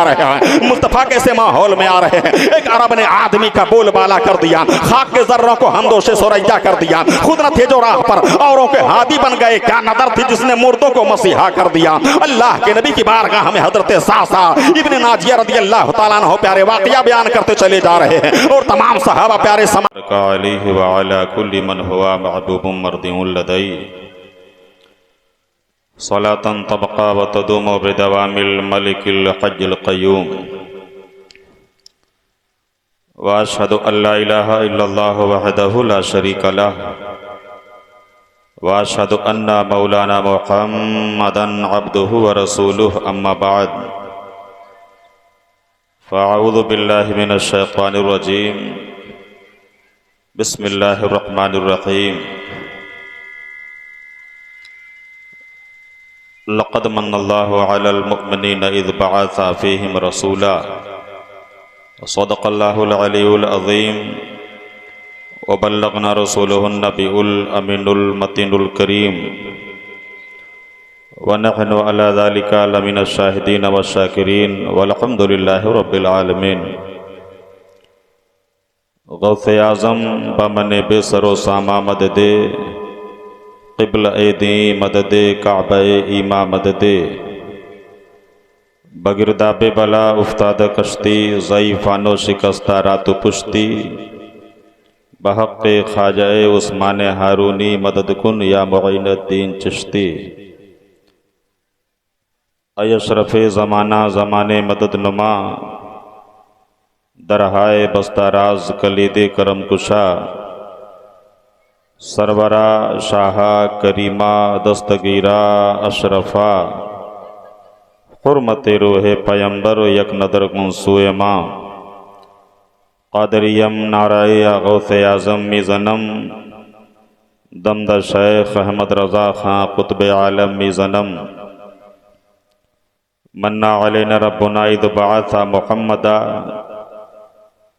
रहे हैं, मुस्तफा कैसे माहौल में आ रहे हैं। एक अरब ने आदमी का बोलबाला कर दिया, खाक के जर्रों को हमदोशे सोरैया कर दिया, खुद न थे जो राह पर औरों के हादी बन गए। क्या नदर थी जिसने मुर्दों को मसीहा कर दिया। अल्लाह के नबी की बारगाह में हजरत सासा इब्ने नाजिया रदी अल्लाह तआला अन्हु प्यारे वाकया बयान करते चले जा रहे हैं और तमाम सहाबा प्यारे सलातन तबका व तदुम बिदवामिल मलिकिल हज्जिल क़य्यूम व अशहदु अल्ला इलाहा इल्लल्लाहु वहदहु ला शरीका लह व अशहदु अन्ना मौलाना मुहम्मदन अब्दुहु व रसूलुहु अम्मा बाद फ़अऊज़ु बिल्लाहि मिनश शैतानिर रजीम बिस्मिल्लाहिर रहमानिर रहीम लक़द मन्नल्लाहु अलल मुअ्मिनीना इज़ बअसा फ़ीहिम रसूला सदक़ल्लाहुल अलियुल अज़ीम व बल्लगना रसूलुहुन नबियुल अमीनुल मतीनुल करीम व नहनु अला ज़ालिका लमिनश शाहिदीन व शाकिरीन वल्हम्दुलिल्लाहि रब्बिल आलमीन। गौसे आज़म बमने बेसरो सामा मददे क़िबला दी मददे काबे ईमा मददे बगिरदाबे बला उफ्ताद कश्ती ज़ईफ़ानो शिकस्ता रातु पुश्ती बहक़्क़े ख़ाजाए उस्मान हारूनी मदद कुन या मुईनुद्दीन चिश्ती। अशरफ़े ज़माना ज़माने मदद नुमा दरहाए बस्ताराज कलीदे करम कुशा सरवरा शाहा करीमा दस्तगीरा अशरफा हुर्मत रोहे पैम्बर यक नदर गुंसुए माँ क़ादरियम नाराए गौसे आज़म मीज़नम दमदा शेख अहमद रज़ा खां क़ुत्ब आलम मीज़नम मन्ना अलैना रब्बुना इज़ बअसा मुहम्मदा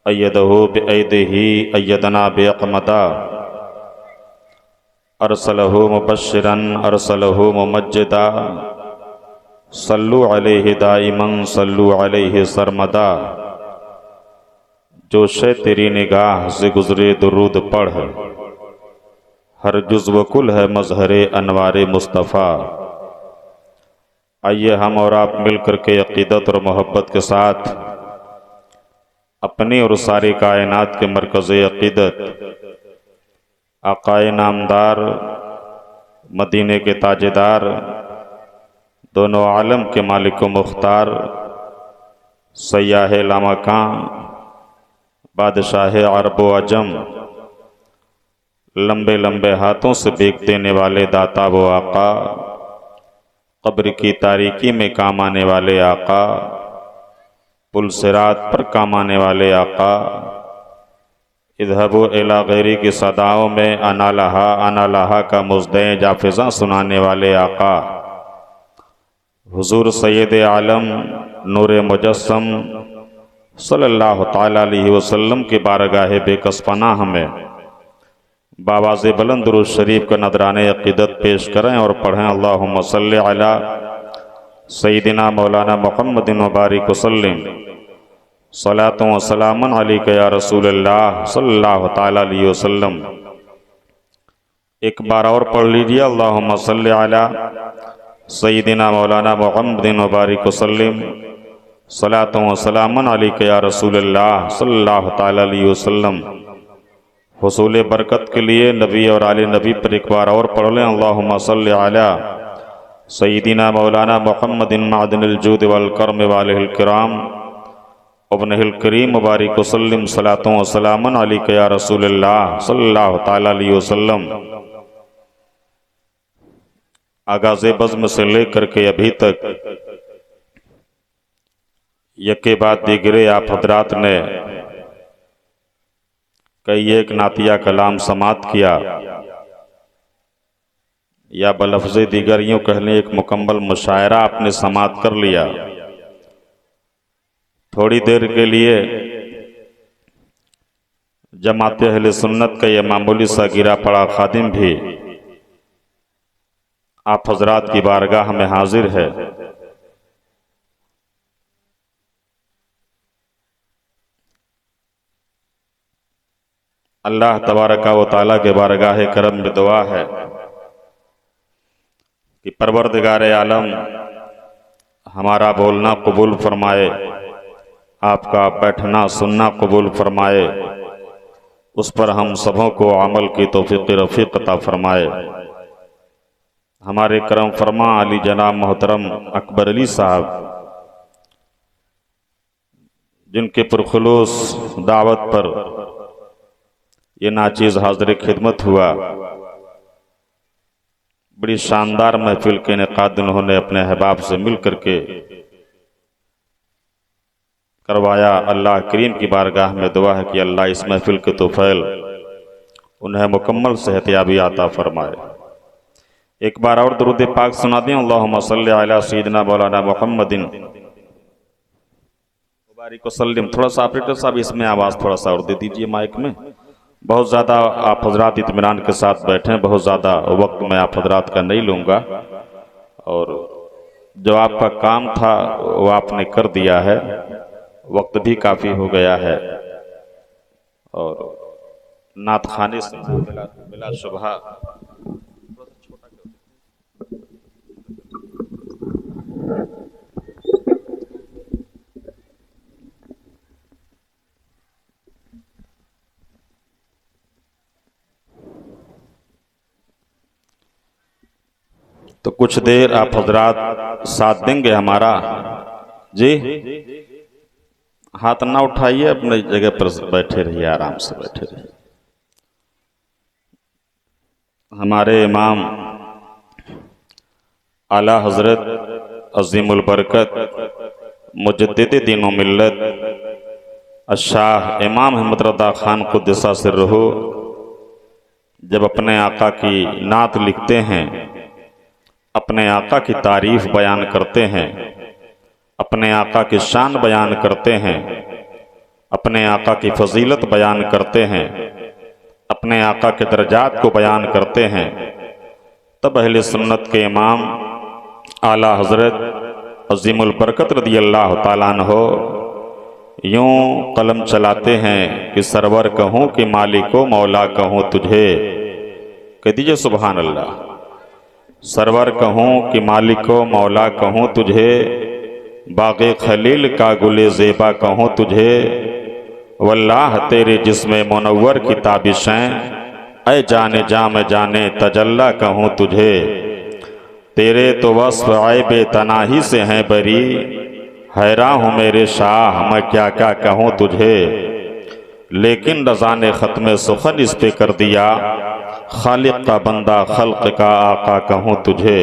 अय्यदहु बिअयदिही अय्यदना बिअक़मदा अरसलहु मुबश्शिरन अरसलहु मुमज्जिदा सल्लु अलैहि दाइमन सल्लु अलैहि सरमदा। जोशे तेरी निगाह से गुज़रे दुरूद पढ़ हर जुज़्व कुल है मज़हरे अनवारे मुस्तफ़ा। आइए हम और आप मिलकर के अक़ीदत और मोहब्बत के साथ अपनी और सारी कायनात के मरकज़ अक़ीदत आक़ाए नामदार मदीने के ताजेदार दोनों आलम के मालिक व मुख्तार सयाह लामकां बादशाह अरब व अजम लंबे लंबे हाथों से बेक देने वाले दाता वो आका कब्र की तारीकी में काम आने वाले आका पुल सिरात पर काम आने वाले आका इज़हबु इला गैरी की सदाओं में अना लहा का मुज़्दे जाफ़िज़ा सुनाने वाले आका हुज़ूर सैयद आलम नूर मुजस्सम सल्लल्लाहु ताला अलैहि वसल्लम के बारगाह बेकस पनाह में बावाज़े बुलंद दुरूद शरीफ का नदराने अक़ीदत पेश करें और पढ़ें। अल्लाहुम्मा सल्लि अला सय्यिदिना मौलाना मुहम्मदिन व बारिक वसल्लिम सलातु व सलामन अलैका या रसूलल्लाह सल्लल्लाहु ताला अलैहि वसल्लम। एक बार और पढ़ लीजिए। अल्लाहुम्मा सल्लि अला सय्यिदिना मौलाना मुहम्मदिन व बारिक वसल्लिम सलातु व सलामन अलैका या रसूलल्लाह सल्लल्लाहु ताला अलैहि वसल्लम। हुसूल बरकत के लिए नबी और आले नबी पर एक बार और पढ़ लें। अल्लाहुम्मा सल्लि अला सय्यिदिना मौलाना मुहम्मदिन मादनिल जूद वल करम वालिहिल किराम इब्निहिल करीम मुबारक वसल्लम सलातु व सलामन अलैका या रसूलल्लाह सल्लल्लाहु ताला अलैहि वसल्लम। आगाज़े बज़्म से लेकर के अभी तक यके बाद दीगरे आप हजरात ने कई एक नातिया कलाम समात किया या बलफ्ज़े दीगर यूँ कहने एक मुकम्मल मुशायरा आपने समात कर लिया। थोड़ी देर के लिए जमात अहले सुन्नत का यह मामूली सा गिरा पड़ा खादिम भी आप हजरात की बारगाह में हाजिर है। अल्लाह तबारका व तआला के बारगाह करम में दुआ है कि परवरदिगार आलम हमारा बोलना कबूल फरमाए, आपका बैठना सुनना कबूल फरमाए, उस पर हम सबों को अमल की तौफीक रफ़ीक अता फरमाए। हमारे करम फरमा अली जनाब मोहतरम अकबर अली साहब, जिनके पुरखुलूस दावत पर ये नाचीज़ हाज़िर खिदमत हुआ, बड़ी शानदार महफिल के इनेकाद उन्होंने अपने अहबाब से मिल करके करवाया। अल्लाह करीम की बारगाह में दुआ है कि अल्लाह इस महफिल के तोफ़ैल उन्हें मुकम्मल सेहतयाबी आता फरमाए। एक बार और दुरूद पाक सुना दें, अल्लाहुम्मा सल्ली अला सय्यिदिना मौलाना मुहम्मदिन मुबारिक वसल्लिम। थोड़ा सा ऑपरेटर साहब इसमें आवाज़ थोड़ा सा और दे दीजिए माइक में। बहुत ज़्यादा आप हजरात इत्मीनान के साथ बैठें, बहुत ज़्यादा वक्त मैं आप हजरात का नहीं लूँगा, और जो आपका काम था वो आपने कर दिया है, वक्त भी काफ़ी हो गया है, और नात खाने से बिला शुबहा तो कुछ देर आप हजरात साथ देंगे हमारा। जी, हाथ ना उठाइए, अपने जगह पर बैठे रहिए, आराम से बैठे रहिए। हमारे इमाम आला हजरत अजीमुल बरकत मुजद्दिद दीन व मिल्लत शाह इमाम अहमद रज़ा खान क़ुद्दसा सिर्रहू जब अपने आका की नात लिखते हैं, अपने आका की तारीफ बयान करते हैं, अपने आका की शान बयान करते हैं, अपने आका की फजीलत बयान करते हैं, अपने आका के दर्जात को बयान करते हैं, तब अहले सुन्नत के इमाम आला हजरत अजीमुल बरकत रज़ियल्लाहु ताला अन्हु यूं कलम चलाते हैं कि सरवर कहूँ कि मालिको मौला कहूँ तुझे। कह दीजिए सुभान अल्लाह। सरवर कहूँ कि मालिको मौला कहूँ तुझे, बाग़े खलील का गुले ज़ेबा कहूँ तुझे, वल्लाह तेरे जिस्मे मुनव्वर की ताबिशें ऐ जाने जाम जाने तजल्ला कहूँ तुझे। तेरे तो वस्फ़ ऐबे तनाही से हैं बरी, हैरान हूँ मेरे शाह मैं क्या क्या कहूँ तुझे। लेकिन रज़ा ने ख़त्म सुखन इस पे कर दिया, खालिक का बंदा खल्क का आका कहूँ तुझे।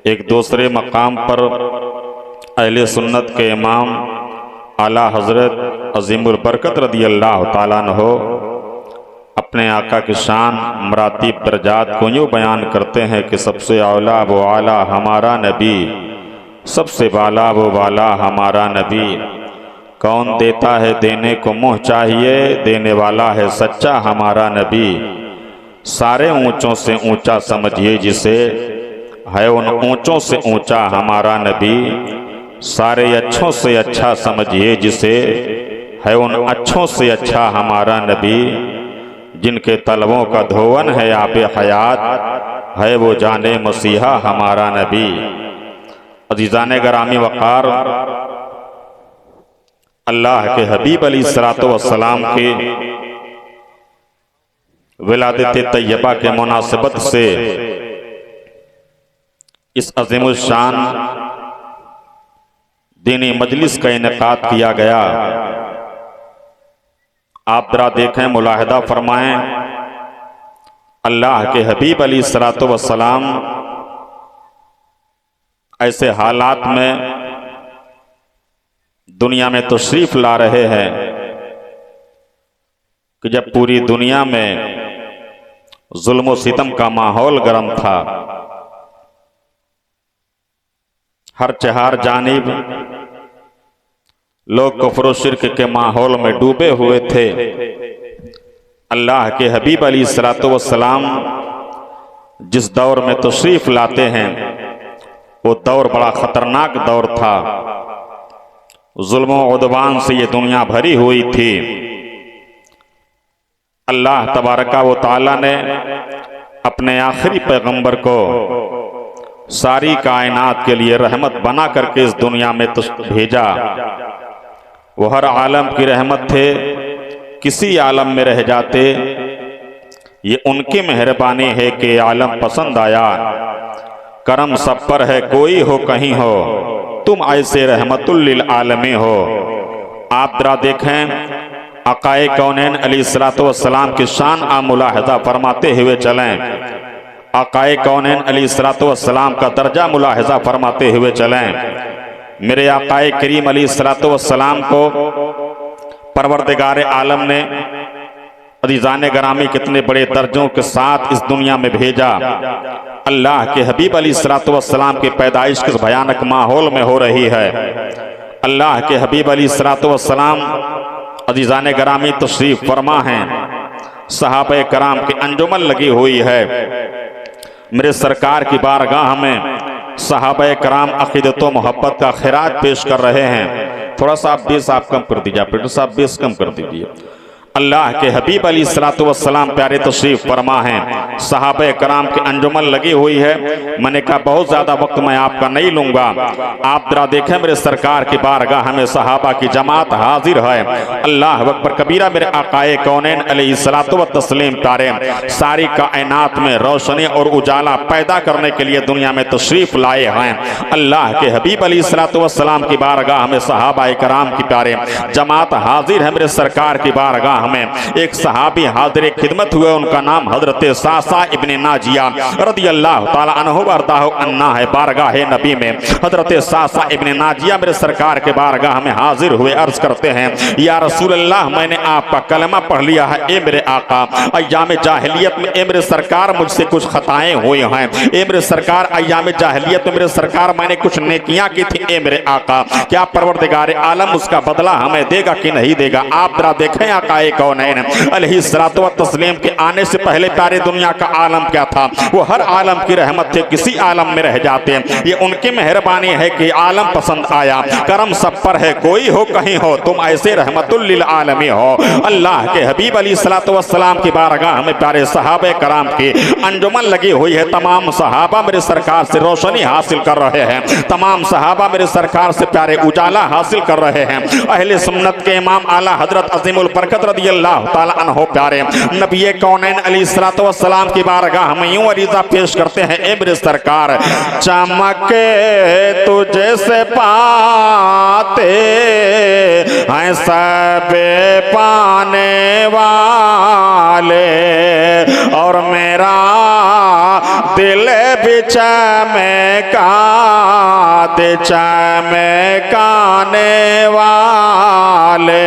एक दूसरे मकाम पर अहले सुन्नत के इमाम आला हजरत अजीमुल बरकत रज़ियल्लाहु ताला अन्हु अपने आका की शान मरातीब दर्जात को यूँ बयान करते हैं कि सबसे औला वो आला हमारा नबी, सबसे बाला वो बाला हमारा नबी। कौन देता है देने को मुँह चाहिए, देने वाला है सच्चा हमारा नबी। सारे ऊंचों से ऊंचा समझिए जिसे, है उन ऊंचों से ऊंचा हमारा नबी। सारे अच्छों से अच्छा समझिए जिसे, है उन अच्छों से अच्छा हमारा नबी। जिनके तलवों का धोवन है आबे हयात, है वो जाने मसीहा हमारा नबी। अजीज़ाने गरामी वक़ार, अल्लाह के हबीब अलैहिस्सलातु वस्सलाम के विलादत तैयबा के मुनासिबत से इस अज़ीमुल शान दीनी मजलिस का इनेकाद किया गया। आप जरा देखें, मुलाहिदा फरमाएं, अल्लाह के हबीब अलैहिस्सलातु वस्सलाम ऐसे हालात में दुनिया में तशरीफ ला रहे हैं कि जब पूरी दुनिया में जुल्म सितम का माहौल गर्म था, हर चहार जानिब लोग कुफ्र शिर्क के माहौल में डूबे हुए थे। अल्लाह के हबीब अलैहिस्सलातु वस्सलाम जिस दौर में तशरीफ लाते हैं वो दौर बड़ा खतरनाक दौर था। जुल्म व उद्वान से ये दुनिया भरी हुई थी। अल्लाह तबारका व तआला ने अपने आखिरी पैगंबर को सारी कायनात के लिए रहमत बना करके इस दुनिया में भेजा। वो हर आलम की रहमत थे, किसी आलम में रह जाते, ये उनकी मेहरबानी है कि आलम पसंद आया। करम सब पर है, कोई हो कहीं हो, तुम ऐसे रहमतुल लिल आलमीन हो। आप जरा देखें आकाए कौनैन अलैहिस्सलातु वस्सलाम की शान आप मुलाहिज़ा फरमाते हुए चलें। आकाए कौनैन अलैहिस्सलातु वस्सलाम का दर्जा मुलाहिज़ा फरमाते हुए चलें। मेरे आकाए करीम अलैहिस्सलातु वस्सलाम को परवरदिगार आलम ने अज़ीज़ान गरामी कितने बड़े दर्जों के साथ इस दुनिया में भेजा। अल्लाह के हबीब अलैहिस्सलातु वस्सलाम की पैदाइश किस भयानक माहौल में हो रही है। अल्लाह के हबीब अलैहिस्सलातु वस्सलाम अज़ीज़ान गरामी तशरीफ़ फरमा हैं, सहाबा कराम की अंजुमन लगी हुई है। मेरे सरकार की बारगाह में सहाबा कराम अक़ीदत व मोहब्बत का खिराज पेश कर रहे हैं। थोड़ा सा आप बेस आप कम कर दीजिए, आप साहब बेस कम कर दीजिए। अल्लाह के हबीब अलैहिस्सलातु वस्सलाम प्यारे तशरीफ फरमा हैं, सहाबा कराम की अंजुमन लगी हुई है। मैंने कहा बहुत ज़्यादा वक्त मैं आपका नहीं लूँगा। आप जरा देखें मेरे सरकार की बारगाह में सहाबा की जमात हाजिर है। अल्लाह अकबर कबीरा। मेरे आकाए कौनैन अलैहिस्सलातु व तस्लीम प्यारे सारी कायनात में रोशनी और उजाला पैदा करने के लिए दुनिया में तशरीफ़ लाए हैं। अल्लाह के हबीब अलैहिस्सलातु वस्सलाम की बारगाह में सहाबा कराम की प्यारे जमात हाजिर है। मेरे सरकार की बारगाह में एक सहाबी हाजिर खिदमत हुए, उनका नाम हजरत सासा इब्ने नाजिया रदी अल्लाह ताला अन्हु वरदाहु अन्ना है। बारगाह नबी में हजरत सासा इब्ने नाजिया मेरे सरकार के बारगाह में हाजिर हुए, अर्ज करते हैं या रसूल अल्लाह, मैंने आपका कलमा पढ़ लिया है ए मेरे आका। अय्याम जाहिलियत में ए मेरे सरकार मुझसे कुछ खताएं हुई हैं। ए मेरे सरकार अय्याम जाहिलियत में मेरे सरकार मैंने कुछ नेकियां की थी। ए मेरे आका, क्या परवरदिगार आलम उसका बदला हमें देगा कि नहीं देगा? आप जरा देखें आकाए कौनैन अलैहिस्सलातु व तस्लीम के आने से पहले प्यारे दुनिया का आलम क्या था? वो हर आलम की रहमत थे, किसी आलम में रह जाते। ये उनकी मेहरबानी है कि आलम पसंद आया। करम सब पर है, कोई हो कहीं हो, तुम ऐसे रहमतुल लिल आलमीन हो। अल्लाह के हबीब अलैहिस्सलातु वस्सलाम की बारगाह में प्यारे सहाबा कराम की अंजुमन लगी हुई है। तमाम सहाबा मेरे सरकार से रोशनी हासिल कर रहे हैं, तमाम सहाबा मेरे सरकार से प्यारे उजाला हासिल कर रहे हैं। अहले सुन्नत के इमाम आला हजरत अज़ीमुल बरकत रज़ी अल्लाह ताला अन्हु प्यारे नबी कौनैन अलैहिस्सलातु वस्सलाम की बारगाह में यूं अरीज़ा पेश करते हैं, ए मेरे सरकार, चमके तुझे से पाते हैं सब पाने वाले, और मेरा दिल बिच में काने वाले।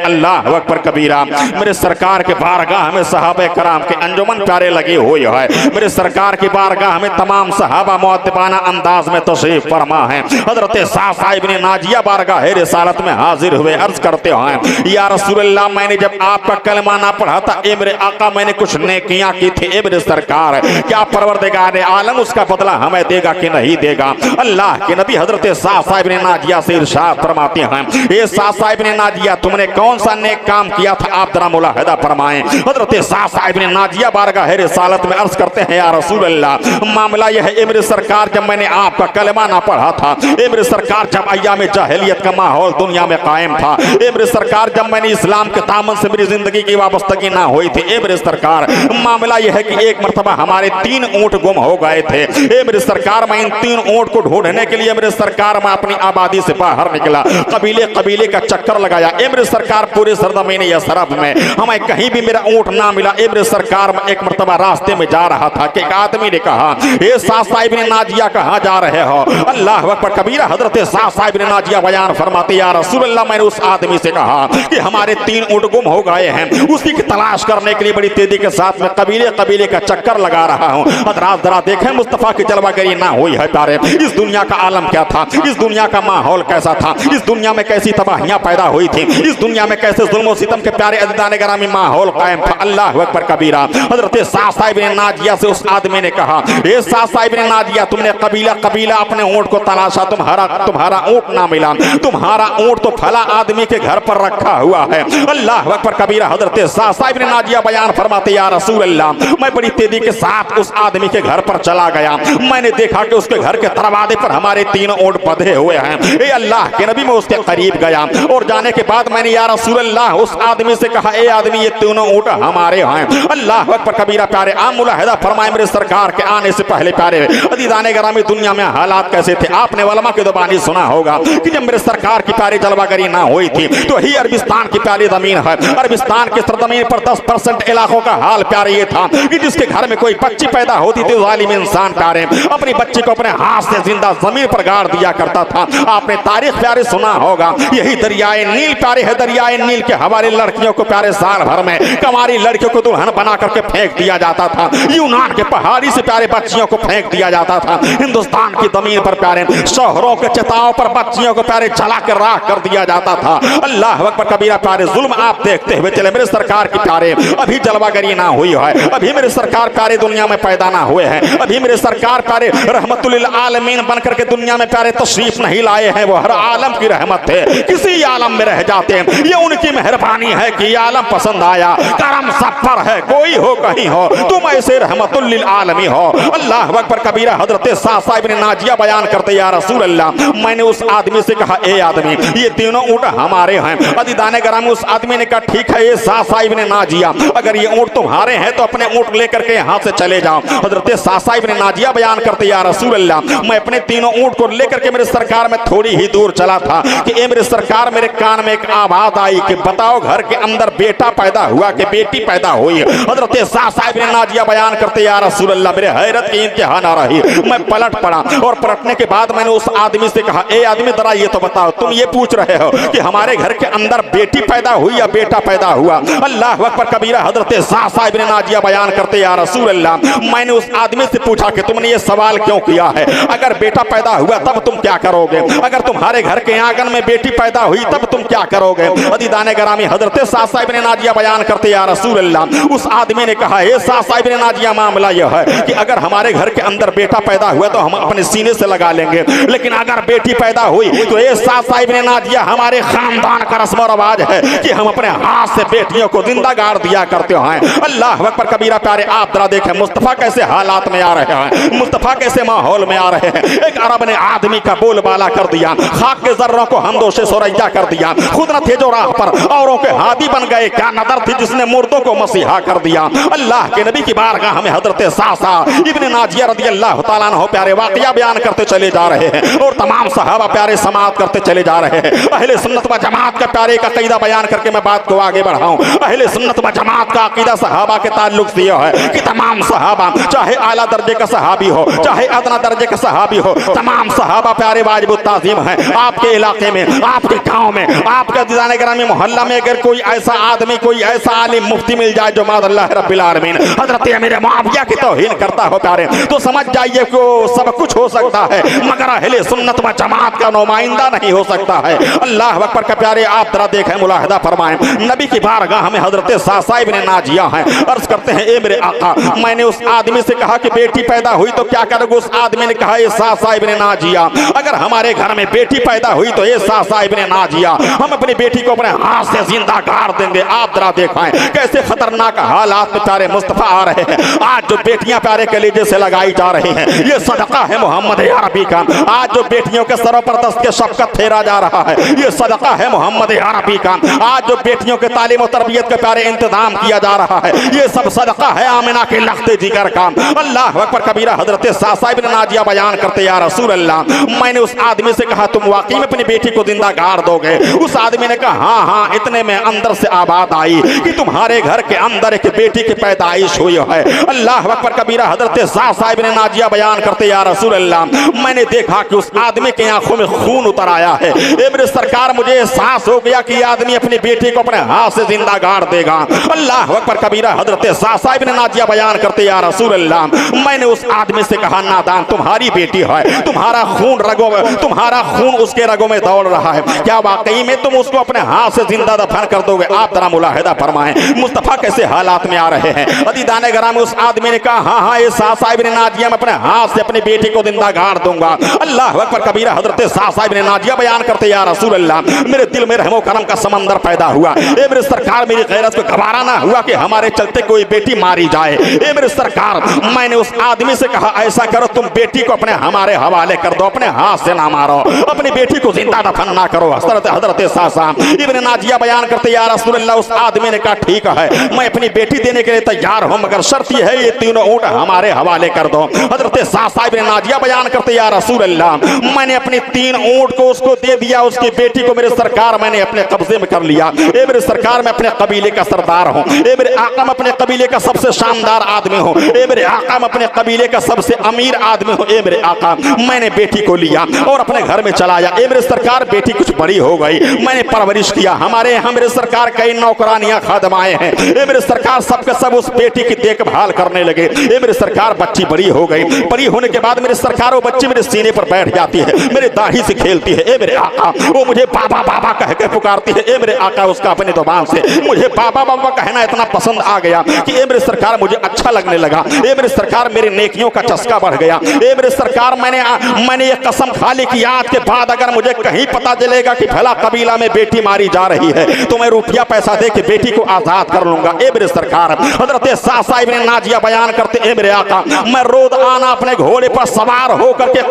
अल्लाह अकबर कबीरा। मेरे सरकार के बारगाह में सहाबा कराम के अंजुमन प्यारे लगी हुई है। मेरे सरकार की बारगाह में तमाम सहाबा मुअद्दिबाना अंदाज में तशरीफ फरमा है। हजरत सासा इब्ने नाजिया बारगाह रिसालत में हाजिर हुए, अर्ज करते हैं या रसूल अल्लाह, मैंने जब आपका कलमा ना पढ़ा था ए मेरे आका, मैंने कुछ नेकियां की थी। ए मेरे सरकार, क्या परवरदिगार आलम उसका बदला हमें देगा कि नहीं देगा? अल्लाह के नबी हजरत सासा इब्ने नाजिया से इरशाद फरमाते हैं, ए सासा इब्ने नाजिया, तुमने कौन सा नेक काम किया था? आप जरा मुलाहिज़ा फरमाएं। हजरत सासा इब्ने नाजिया बारगाह रिसालत में अर्ज करते हैं या रसूल अल्लाह, मामला यह है ए मेरे सरकार, जब मैंने आपका कलमा ना पढ़ा था, ए मेरे सरकार, जब अय्याम जाहिलियत का माहौल दुनिया में कायम था, ए मेरे सरकार, जब मैंने इस्लाम के दामन से मेरी जिंदगी की वाबस्तगी ना हुई थी, ए मेरे सरकार, मामला यह है कि एक मरतबा हमारे 3 ऊंट गुम हो गए थे। ए मेरे सरकार, मैं इन 3 ऊंट को ढूंढने के लिए मेरे सरकार मैं अपनी आबादी से बाहर निकला, कबीले कबीले का चक्कर लगाया। ए मेरे सरकार, पूरे सरजमीन यसरब में हमें कहीं भी मेरा ऊंट ना मिला। ए मेरे सरकार, मैं एक मरतबा रास्ते में जा रहा था कि एक आदमी ने कहा, ए सासा इब्ने नाजिया कहाँ जा रहे हो? अल्लाह अकबर कबीरा। हजरत सासा इब्ने नाजिया बयान फरमाते, या रसूल अल्लाह, मैंने उस आदमी से कहा कि हमारे 3 ऊंट गुम हो गए हैं, उसी की तलाश करने के लिए बड़ी तेजी के साथ में कबीले कबीले का चक्कर लगा रहा हूँ। हजरात जरा देखें मुस्तफा की जलवागरी ना हुई है प्यारे। इस दुनिया का आलम क्या था? इस दुनिया का माहौल कैसा था? इस दुनिया में कैसी तबाहियां पैदा हुई थी? इस दुनिया में कैसे कैसे जुल्म और सितम के प्यारे अज़ीज़ान गिरामी माहौल कायम था। अल्लाह अकबर कबीरा। हजरत साद साहिब ने नाजिया से उस आदमी ने कहा, ए साद साहिब ने नाजिया, तुमने कबीला कबीला अपने ऊंट को तलाशा, तुम्हारा ऊंट ना मिला। तुम्हारा ऊंट तो फला आदमी के घर पर रखा हुआ है। अल्लाह अकबर कबीरा। हजरत साद साहिब ने नाजिया बयान फरमाते, या रसूल अल्लाह, मैं बड़ी तेजी के साथ उस आदमी के घर पर चला गया। मैंने देखा कि उसके घर के दरवाजे पर हमारे 3 ऊंट बंधे हुए हैं। ए अल्लाह के नबी, मैं उसके करीब गया और जाने के बाद मैंने या रसूल अल्लाह उस आदमी से कहा, ए आदमी, ये 3 ऊंट हमारे हैं। अल्लाह अकबर कबीरा। प्यारे आम मुलाहिदा फरमाए, मेरे सरकार के आने से पहले प्यारे अज़ीज़ान गिरामी दुनिया में हालात कैसे थे। आपने उलमा की ज़बानी सुना होगा कि जब मेरे सरकार की प्यारी जलवागरी ना हुई थी तो ही अरबिस्तान की प्यारी जमीन है। अरबिस्तान की सरजमीन पर 10% इलाकों का हाल प्यारे ये था कि जिसके घर में कोई बच्ची पैदा होती थी, जालिम इंसान प्यारे अपनी बच्ची को अपने हाथ से जिंदा जमीन पर गाड़ दिया करता था। आपने तारीख प्यारे सुना होगा। यही दरियाए नील प्यारे है। दरियाए नील के हवाले लड़कियों को प्यारे साल भर में कमारी लड़कियों को दुल्हन बना करके फेंक दिया जाता था। यूनान के पहाड़ी से प्यारे बच्चियों को फेंक दिया जाता था। हिंदुस्तान की जमीन पर प्यारे शहरों के चिताओं पर बच्चियों को प्यारे जला कर राख कर दिया जाता था। अल्लाह अकबर कबीरा। प्यारे जुल्म आप देखते हुए चले। मेरे सरकार की प्यारे अभी जलवागरी ना हुई है। अभी मेरे सरकार प्यारे दुनिया में पैदा ना हुए हैं। अभी मेरे सरकार प्यारे रहमतुल आलमीन बनकर के दुनिया में प्यारे तशरीफ नहीं लाए हैं। वो हर आलम की रहमत थे, किसी आलम में रह जाते हैं। ये उनकी मेहरबानी है कि ये आलम पसंद आया। करम सब पर है, कोई हो कहीं हो, तुम ऐसे रहमतुल आलमी हो। अल्लाह अकबर कबीरा। हजरत साद साहिब ने नाजिया बयान करते, या रसूल अल्लाह, मैंने उस आदमी से कहा, ए आदमी, ये 3 ऊंट हमारे हैं। अज़ीज़ान गिरामी उस आदमी ने कहा, ठीक है ये साद साहिब ने नाजिया, अगर ये ऊंट तुम्हारे हैं तो अपने ऊंट लेकर के यहाँ से चले जाओ। हजरत साद साहिब ने नाजिया बयान करते, या रसूल अल्लाह, मैं अपने 3 ऊंट को लेकर के मेरे सरकार में थोड़ी ही दूर चला था कि ए मेरे सरकार, मेरे कान में एक आवाज आई कि बताओ घर के अंदर बेटा पैदा हुआ कि बेटी पैदा हुई। हजरत साद साहिब ने नाजिया बयान करते, या रसूल अल्लाह, मेरे हैरत की इंतहा ना रही। मैं पलट पड़ा और पलटने के बाद मैंने उस आदमी से कहा, ए आदमी, जरा ये तो बताओ, तुम ये पूछ रहे हो कि हमारे घर के अंदर बेटी पैदा हुई या बेटा पैदा हुआ। अल्लाह अकबर कबीरा। हजरत साद साहिब ने नाजिया बयान करते, या रसूल अल्लाह, मैंने उस आदमी से पूछा कि तुमने ये सवाल क्यों किया है। अगर बेटा पैदा हुआ तब तुम क्या करोगे? अगर तुम्हारे घर के आंगन में बेटी पैदा हुई तब तुम क्या करोगे? अज़ीज़ान गिरामी। हजरत साद साहिब ने नाजिया बयान करते, या रसूल अल्लाह, उस आदमी ने कहा, हे साद साहिब ने नाजिया, मामला यह है कि अगर हमारे घर के अंदर बेटा पैदा हुआ तो हम अपने सीने से लगा लेंगे, लेकिन अगर बेटी पैदा हुई तो ये साद साहिब ने नाजिया, हमारे खानदान का रस्म और रवाज है कि हम अपने हाथ से बेटियों को जिंदा गाड़ दिया करते हैं। अल्लाह अकबर कबीरा। प्यारे आप जरा देखें मुस्तफा कैसे हालात में आ रहे हैं, मुस्तफा कैसे माहौल में आ रहे हैं। एक अरब ने आदमी का बोलबाला कर दिया, खाक के जर्रों को हमदोशे सोरैया कर दिया। खुद न थे जो राह पर, औरों के हादी बन गए, क्या नदर थी जिसने मुर्दों को मसीहा कर दिया। अल्लाह के नबी की बारगाह में हजरत सासा इब्ने नाजिया रदियल्लाहु ताला अन्हु प्यारे वाकया बयान करते चले जा रहे हैं और तमाम सहाबा प्यारे समाअत करते चले जा रहे हैं। अहले सुन्नत व जमात का प्यारे का अकीदा बयान करके मैं बात को आगे बढ़ाऊं। अहले सुन्नत व जमात का अकीदा सहाबा के ताल्लुक से यह है कि तमाम सहाबा, चाहे आला दर्जे का सहाबी हो, चाहे अदना दर्जे का सहाबी हो, तमाम सहाबा प्यारे वाजिब ताज़ीम है। आपके इलाके में, आपके गांव में, आपके अज़ीज़ान गिरामी मोहल्ला में अगर कोई ऐसा आदमी, कोई ऐसा आलिम मुफ्ती मिल जाए जो माज़अल्लाह रब्बिल आलमीन हजरत अमीर मुआविया की तौहीन करता हो प्यारे, तो समझ जाइए कि सब कुछ हो सकता है मगर अहले सुन्नत व जमात का नुमाइंदा नहीं हो सकता है। अल्लाह अकबर का प्यारे आप जरा देखें, मुलाहिदा फरमाएं। नबी की बारगाह में हजरत साद साहिब ने नाजिया है, अर्ज करते हैं, ए मेरे आका, मैंने उस आदमी से कहा कि बेटी पैदा हुई तो क्या करोगे? उस आदमी ने कहा, ये साद साहिब ने नाजिया, अगर हमारे घर में बेटी पैदा हुई तो ये साद साहिब ने नाजिया, हम अपनी बेटी को अपने हाथ से जिंदा गाड़ देंगे। आप जरा देखें कैसे खतरनाक हालात में प्यारे मुस्तफा आ रहे हैं। आज जो बेटियां प्यारे कलीजे से लगाई जा रही हैं, ये सदका है मोहम्मद अरबी का। आज जो बेटियों के सरों पर दस्त के शफ़क़त फेरा जा रहा है, ये सदका है मोहम्मद अरबी का। आज जो बेटियों के तालीम और तरबियत के प्यारे इंतजाम किया जा रहा है, ये सब सदका है आमिना के लख्ते जिगर का। अल्लाह अकबर कबीरा। हजरत साद साहिब ने नाजिया बयान करते, या रसूल अल्लाह, मैंने उस आदमी से कहा, तुम वाकई में अपनी बेटी को जिंदा गाड़ दोगे? उस आदमी ने कहा, हाँ हाँ, इतने में अंदर से आवाज आई कि तुम्हारे घर के अंदर एक बेटी की पैदाइश हुई है। अल्लाह अकबर कबीरा। हजरत साद साहिब ने नाजिया बयान करते, या रसूल अल्लाह, मैंने देखा कि उस आदमी के आंखों में खून उतर आया है। ए मेरे सरकार, मुझे एहसास हो गया कि आदमी अपनी बेटी को अपने हाथ से जिंदा गाड़ देगा। अल्लाह अकबर कबीरा। हजरत साद साहिब ने नाजिया बयान करते, या रसूल अल्लाह, मैंने उस आदमी से कहा, नादान, तुम्हारी बेटी है, तुम्हारा खून रगों में, तुम्हारा खून उसके रगों में दौड़ रहा है, क्या वाकई में तुम उसको अपने हाथ से जिंदा दफन कर दोगे। आप जरा मुलाहिदा फरमाएं मुस्तफा कैसे हालात में आ रहे हैं। अदीदाने ग्राम उस आदमी ने कहा हाँ हाँ ये साद साहिब ने नाजिया में अपने हाथ से अपनी बेटी को जिंदा गाड़ दूंगा। अल्लाह अकबर कबीरा। हजरत साद साहिब ने नाजिया बयान करते या रसूल अल्लाह मेरे दिल में रहमो करम का समंदर पैदा हुआ। ए मेरे सरकार मेरी गैरत को गवारा ना हुआ कि हमारे चलते कोई बेटी मारी जाए। ए मेरे सरकार मैंने उस आदमी से कहा ऐसा करो तुम बेटी को अपने हमारे हवाले कर दो, अपने हाथ से ना मारो, अपनी बेटी को जिंदा दफन ना करो। हजरत सासा इब्न नाजिया बयान करते या रसूल अल्लाह उस आदमी ने कहा ठीक है मैं अपनी बेटी देने के लिए तैयार हूं मगर शर्त यह है ये तीनों ऊंट हमारे हवाले कर दो। हजरत सासा इब्न नाजिया बयान करते या रसूल अल्लाह मैंने अपनी 3 ऊंट को उसको दे दिया, उसकी बेटी को मेरे सरकार मैंने अपने कब्जे में कर लिया। ए मेरे सरकार मैं अपने कबीले का सरदार हूं। ए मेरे आका मैं अपने कबीले का सबसे शानदार आदमी हूं। ए मेरे आका मैं अपने कबीले का सबसे अमीर आदमी हूं। ए मेरे आका मैंने बेटी को लिया और अपने घर में चलाया। ए मेरे सरकार बेटी कुछ बड़ी हो गई, मैंने परवरिश किया। हमारे यहाँ मेरे सरकार कई नौकरानियां खादमाए हैं। ए मेरे सरकार सबके सब उस बेटी की देखभाल करने लगे। ए मेरे सरकार बच्ची बड़ी हो गई, बड़ी होने के बाद मेरे सरकार वो बच्ची मेरे सीने पर बैठ जाती है, मेरे दाढ़ी से खेलती है। ए मेरे आका वो मुझे बाबा बाबा कह के पुकारती है। ए मेरे आका उसका अपने जुबान से मुझे बाबा बाबा कहना इतना पसंद आ गया कि ए मेरे सरकार मुझे अच्छा लगने लगा। ए मेरे सरकार मेरे नेकियों का चस्का बढ़ गया। ए मेरे सरकार मैंने ये कसम खा ली कि आज के बाद अगर मुझे कहीं पता चलेगा कि फला कबीला में बेटी मारी जा रही है तो मैं रुपया पैसा दे के बेटी को आजाद कर लूंगा। ए मेरे सरकार हजरत सासा इब्न नाजिया बयान करते ए मेरे आका मैं रोज आना अपने घोड़े पर सवार होकर के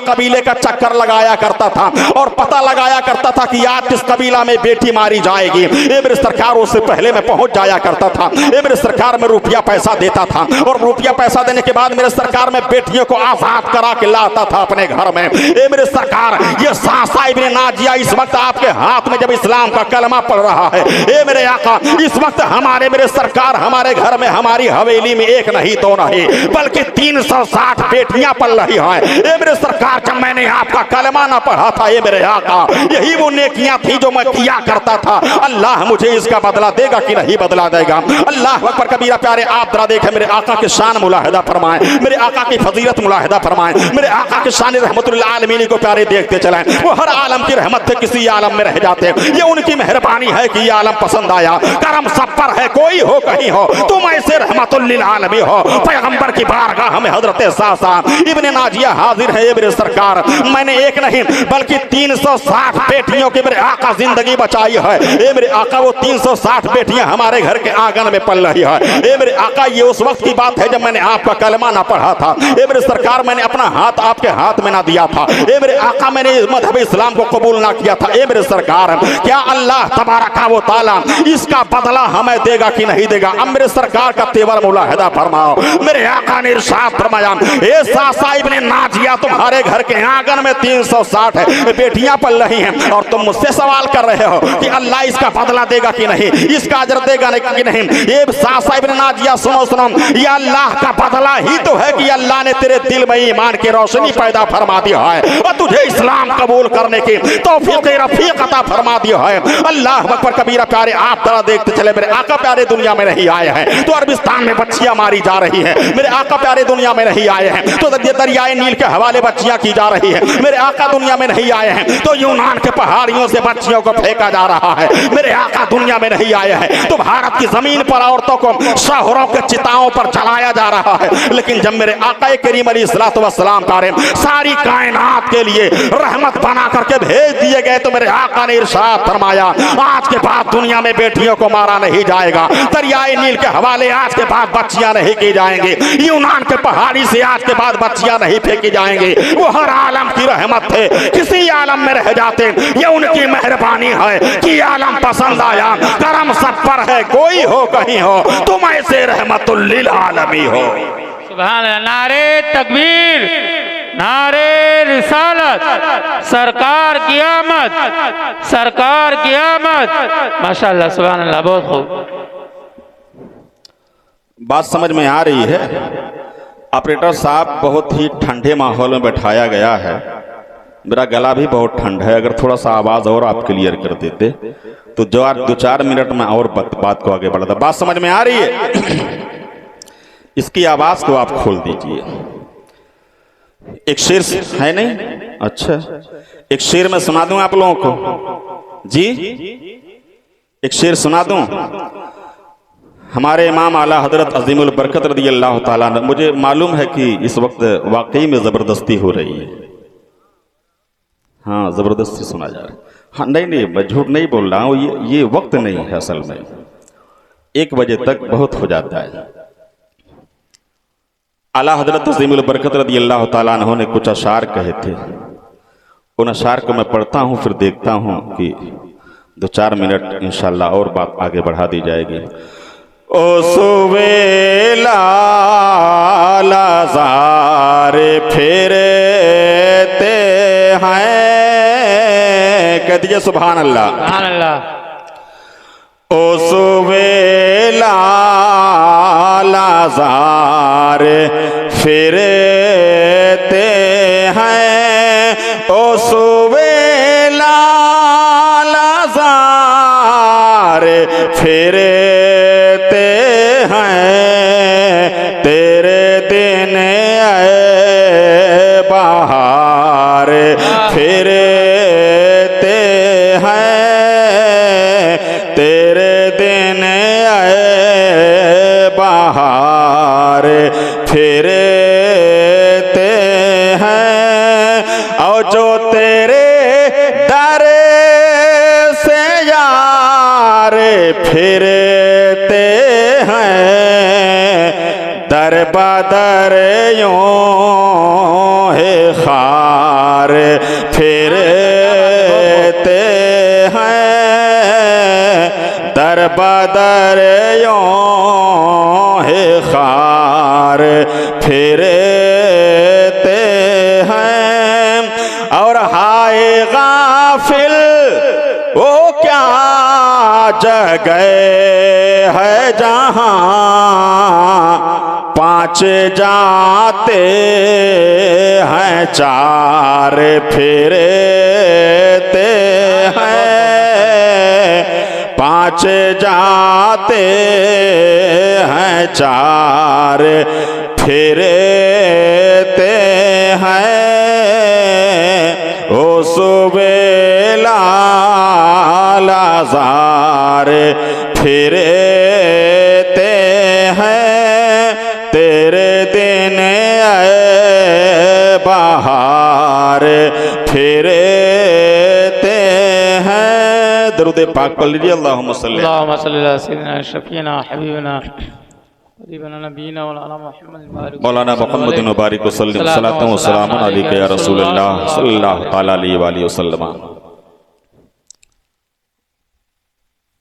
कबीले का चक्कर लगाया करता था और पता लगाया करता था कि आज किस कबीला में बेटी मारी जाएगी। ए मेरे सरकार उससे पहले मैं पहुंच जाया करता था। ए मेरे सरकार में रुपया पैसा देता था और रुपया पैसा देने के बाद मेरे सरकार में बेटियों को आजाद करा के लाता था अपने घर में। ए मेरे सरकार ये सासा इब्न नाजिया इस वक्त आपके हाथ में जब इस्लाम का कलमा पड़ रहा है। ए मेरे आका इस वक्त हमारे मेरे सरकार हमारे घर में हमारी हवेली में एक नहीं दो नहीं बल्कि 360 बेटियां पल रही हैं। ए मेरे सरकार जब मैंने आपका कलमा ना पढ़ा था ए मेरे आका यही वो नेकियां थी जो मैं किया करता था। अल्लाह मुझे इसका बदला देगा कि नहीं बदला देगा। अल्लाह अकबर कबीरा। प्यारे आप जरा देखें मेरे आका की शान मुलाहिदा फरमाएं, मेरे आका की फजीलत मुलाहिदा फरमाएं, मेरे आका की शान रहमतुल आलमीन को प्यारे देखते चलें। वो हर आलम की रहमत थे किसी आलम में रह जाते। ये उनकी मेहरबानी है कि ये आलम पसंद आया। करम सब पर है कोई हो कहीं हो तुम ऐसे रहमतुल आलमी हो। पैगंबर की बारगाह में हजरत सासा इब्न नाजिया हाजिर है। मेरे सरकार मैंने एक नहीं बल्कि 360 बेटियों की मेरे आका जिंदगी बचाई है। ए मेरे आका वो 360 बेटियां हमारे घर के आंगन में पल रही है। ए मेरे आका ये उस वक्त की बात है जब मैंने आपका कलमा ना पढ़ा था। ए मेरे सरकार मैंने अपना हाथ आपके हाथ में ना दिया था। ए मेरे आका मैंने मजहब इस्लाम को कबूल ना किया था। ए मेरे सरकार क्या अल्लाह तबारका व तआला इसका बदला हमें देगा कि नहीं देगा। अब मेरे सरकार का तेवर मुलाहिदा फरमाओ। मेरे आका ने इरशाद फरमाया ए सासा इब्न नाजिया तुम्हारे घर के आंगन में 360 बेटियां पल रही हैं और तुम मुझसे सवाल कर रहे हो कि अल्लाह इसका बदला देगा कि नहीं, इसका अजर देगा कि नहीं। ये सासा इब्न नाजिया सुनो ये अल्लाह का बदला ही तो है कि अल्लाह ने तेरे दिल में ईमान की रोशनी पैदा फरमा दी है और तुझे इस्लाम कबूल करने की तौफीक रफीक अता फरमा दी है। अल्लाह अकबर कबीरा। प्यारे आप जरा देखते चले मेरे आका प्यारे दुनिया में नहीं आए हैं तो अरबिस्तान में बच्चियां मारी जा रही हैं। मेरे आका प्यारे दुनिया में नहीं आए हैं तो दरियाए नील के हवाले बच्चियां की जा रही है। मेरे आका दुनिया में नहीं आए हैं तो यूनान के पहाड़ियों से बच्चियों को फेंका जा रहा है। मेरे आका दुनिया में नहीं आए हैं तो भारत की जमीन पर औरतों को शहरों के चिताओं पर जलाया जा रहा है। लेकिन जब मेरे आका करीम अलैहिस्सलातु वस्सलाम सारी कायनात के लिए रहमत बना करके भेज दिए गए तो मेरे आका ने इरशाद फरमाया आज के बाद दुनिया में बेटियों को मारा नहीं जाएगा। दरियाए नील के हवाले आज के बाद बच्चियां नहीं की जाएंगी। यूनान के पहाड़ी से आज के बाद बच्चियां नहीं फेंकी जाएंगी। वो हर आलम की रहमत थे किसी आलम में रह जाते। ये उनकी मेहरबानी है कि आलम पसंद आया। करम सब पर है कोई हो कहीं हो तुम ऐसे रहमतुल लिल आलमी हो। सुभान अल्लाह। नारे तकबीर, नारे रिसालत, सरकार की आमद, सरकार की आमद। माशाअल्लाह सुभान अल्लाह बहुत खूब। बात समझ में आ रही है। ऑपरेटर साहब बहुत ही ठंडे माहौल में बैठाया गया है। मेरा गला भी बहुत ठंडा है। अगर थोड़ा सा आवाज और आप क्लियर कर देते तो जो 2-4 मिनट में और बात को आगे बढ़ाता। बात समझ में आ रही है। इसकी आवाज को आप खोल दीजिए। एक शेर है नहीं? अच्छा एक शेर में सुना दूं आप लोगों को जी। एक शेर सुना दूं। हमारे इमाम आला हजरत अजीमुल बरकत रदी अल्लाह ताला अन्हु, मुझे मालूम है कि इस वक्त वाकई में ज़बरदस्ती हो रही है। हाँ, ज़बरदस्ती सुना जा रहा है। हाँ, नहीं, मैं झूठ नहीं बोल रहा हूँ, ये वक्त नहीं है। असल में 1 बजे तक बहुत हो जाता है। आला हजरत अजीमुल बरकत रदी अल्लाह ताला अन्हु ने कुछ अशार कहे थे। उन अशार को मैं पढ़ता हूँ, फिर देखता हूँ कि 2-4 मिनट इंशाअल्लाह और बात आगे बढ़ा दी जाएगी। ओ सुवेला लाज़ारे फेरते हैं, कह दीजिए सुभान अल्लाह। सुभान अल्लाह। ओ सुवेला लाज़ारे फेरते हैं, ओ सुवेला लाज़ारे फेरते हैं, तेरे दिन आए बहार फेरते हैं, तेरे दिन आए बहार फेरते हैं, और जो तेरे दर से यार फिरते हैं, दर बदर यूं है खार फिरते हैं, दर बदर यूं है खार फिरते हैं। और हाय गाफिल वो क्या जगह है जहां 5 जाते हैं 4 फिरते हैं, 5 जाते हैं 4 फिरते हैं, ओ सुबेला लाज़ारे फिरते हैं, तेरे दिन आए बहार फिरते हैं। दरूद पाक पढ़ लीजिए। अल्लाहुम्मा सल्ली अल्लाहुम्मा सल्ली अला सय्यिदिना शफीना हबीबना हबीबना नबीना मौलाना मुहम्मद मौलाना मुहम्मद मुबारक वसल्लम सल्लल्लाहु व सलामुन अलैका या रसूलल्लाह सल्लल्लाहु तआला अलैहि वसल्लम।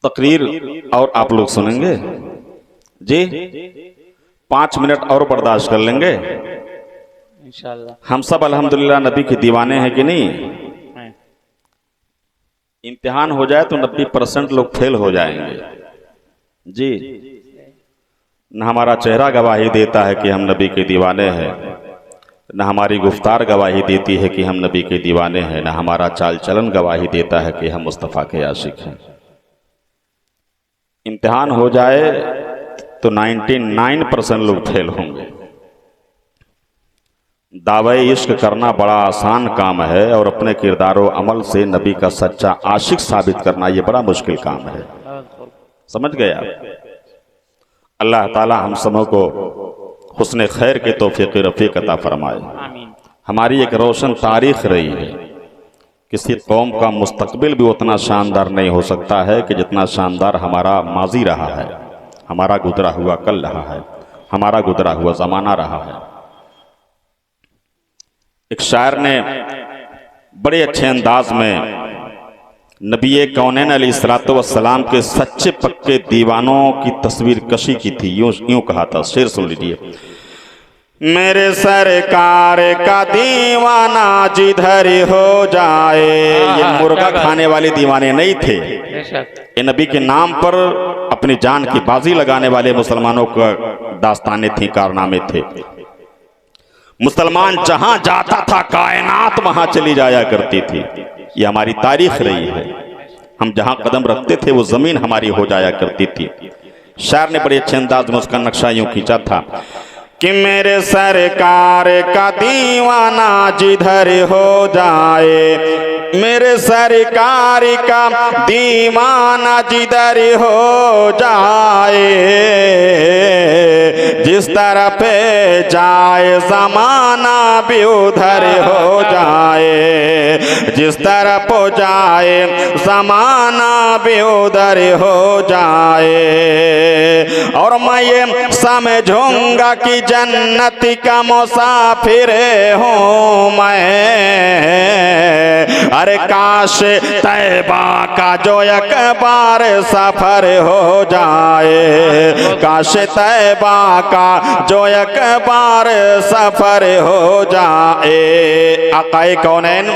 तकरीर और आप लोग सुनेंगे जी, 5 मिनट और बर्दाश्त कर लेंगे इंशाअल्लाह। हम सब अल्हम्दुलिल्लाह नबी के दीवाने हैं कि नहीं? इम्तिहान हो जाए तो 90% लोग फेल हो जाएंगे जी। न हमारा चेहरा गवाही देता है कि हम नबी के दीवाने हैं, न हमारी गुफ्तार गवाही देती है कि हम नबी के दीवाने हैं, न हमारा चाल चलन गवाही देता है कि हम मुस्तफ़ा के आशिक हैं। इम्तिहान हो जाए तो 99% लोग फेल होंगे। दावे इश्क करना बड़ा आसान काम है और अपने किरदार व अमल से नबी का सच्चा आशिक साबित करना ये बड़ा मुश्किल काम है। समझ गए आप? अल्लाह ताला हम सबों को हुस्न खैर के तौफीक रफ़ीक अता फरमाए। हमारी एक रोशन तारीख रही है। किसी कौम का मुस्तकबिल भी उतना शानदार नहीं हो सकता है कि जितना शानदार हमारा माजी रहा है, हमारा गुजरा हुआ कल रहा है, हमारा गुजरा हुआ ज़माना रहा है। एक शायर ने बड़े अच्छे अंदाज में नबी कौनैन अलैहिस्सलातु वस्सलाम के सच्चे पक्के दीवानों की तस्वीर कशी की थी। यूं कहा था, शेर सुन लीजिए। मेरे सरकार का दीवाना जिधर हो जाए। ये मुर्गा खाने वाले दीवाने नहीं थे, ये नबी के नाम पर अपनी जान की बाजी लगाने वाले मुसलमानों का दास्ताने थी, कारनामे थे। मुसलमान जहां जाता था कायनात वहां चली जाया करती थी। ये हमारी तारीख रही है। हम जहां कदम रखते थे वो जमीन हमारी हो जाया करती थी। शायर ने बड़े अच्छे अंदाज में उसका नक्शा यूं खींचा था कि मेरे सरकार का दीवाना जिधर हो जाए, मेरे सरकार का दीवाना जिधर हो जाए, जिस तरफ जाए ज़माना भी उधर हो जाए, जिस तरफ जाए ज़माना भी उधर हो जाए। और मैं ये समझूंगा कि जन्नत का मुसाफिर हूँ मैं, अरे काश तैबा का जो एक बार सफर हो जाए, काश तैबा का जो एक बार सफर हो जाए। आकाए कौनैन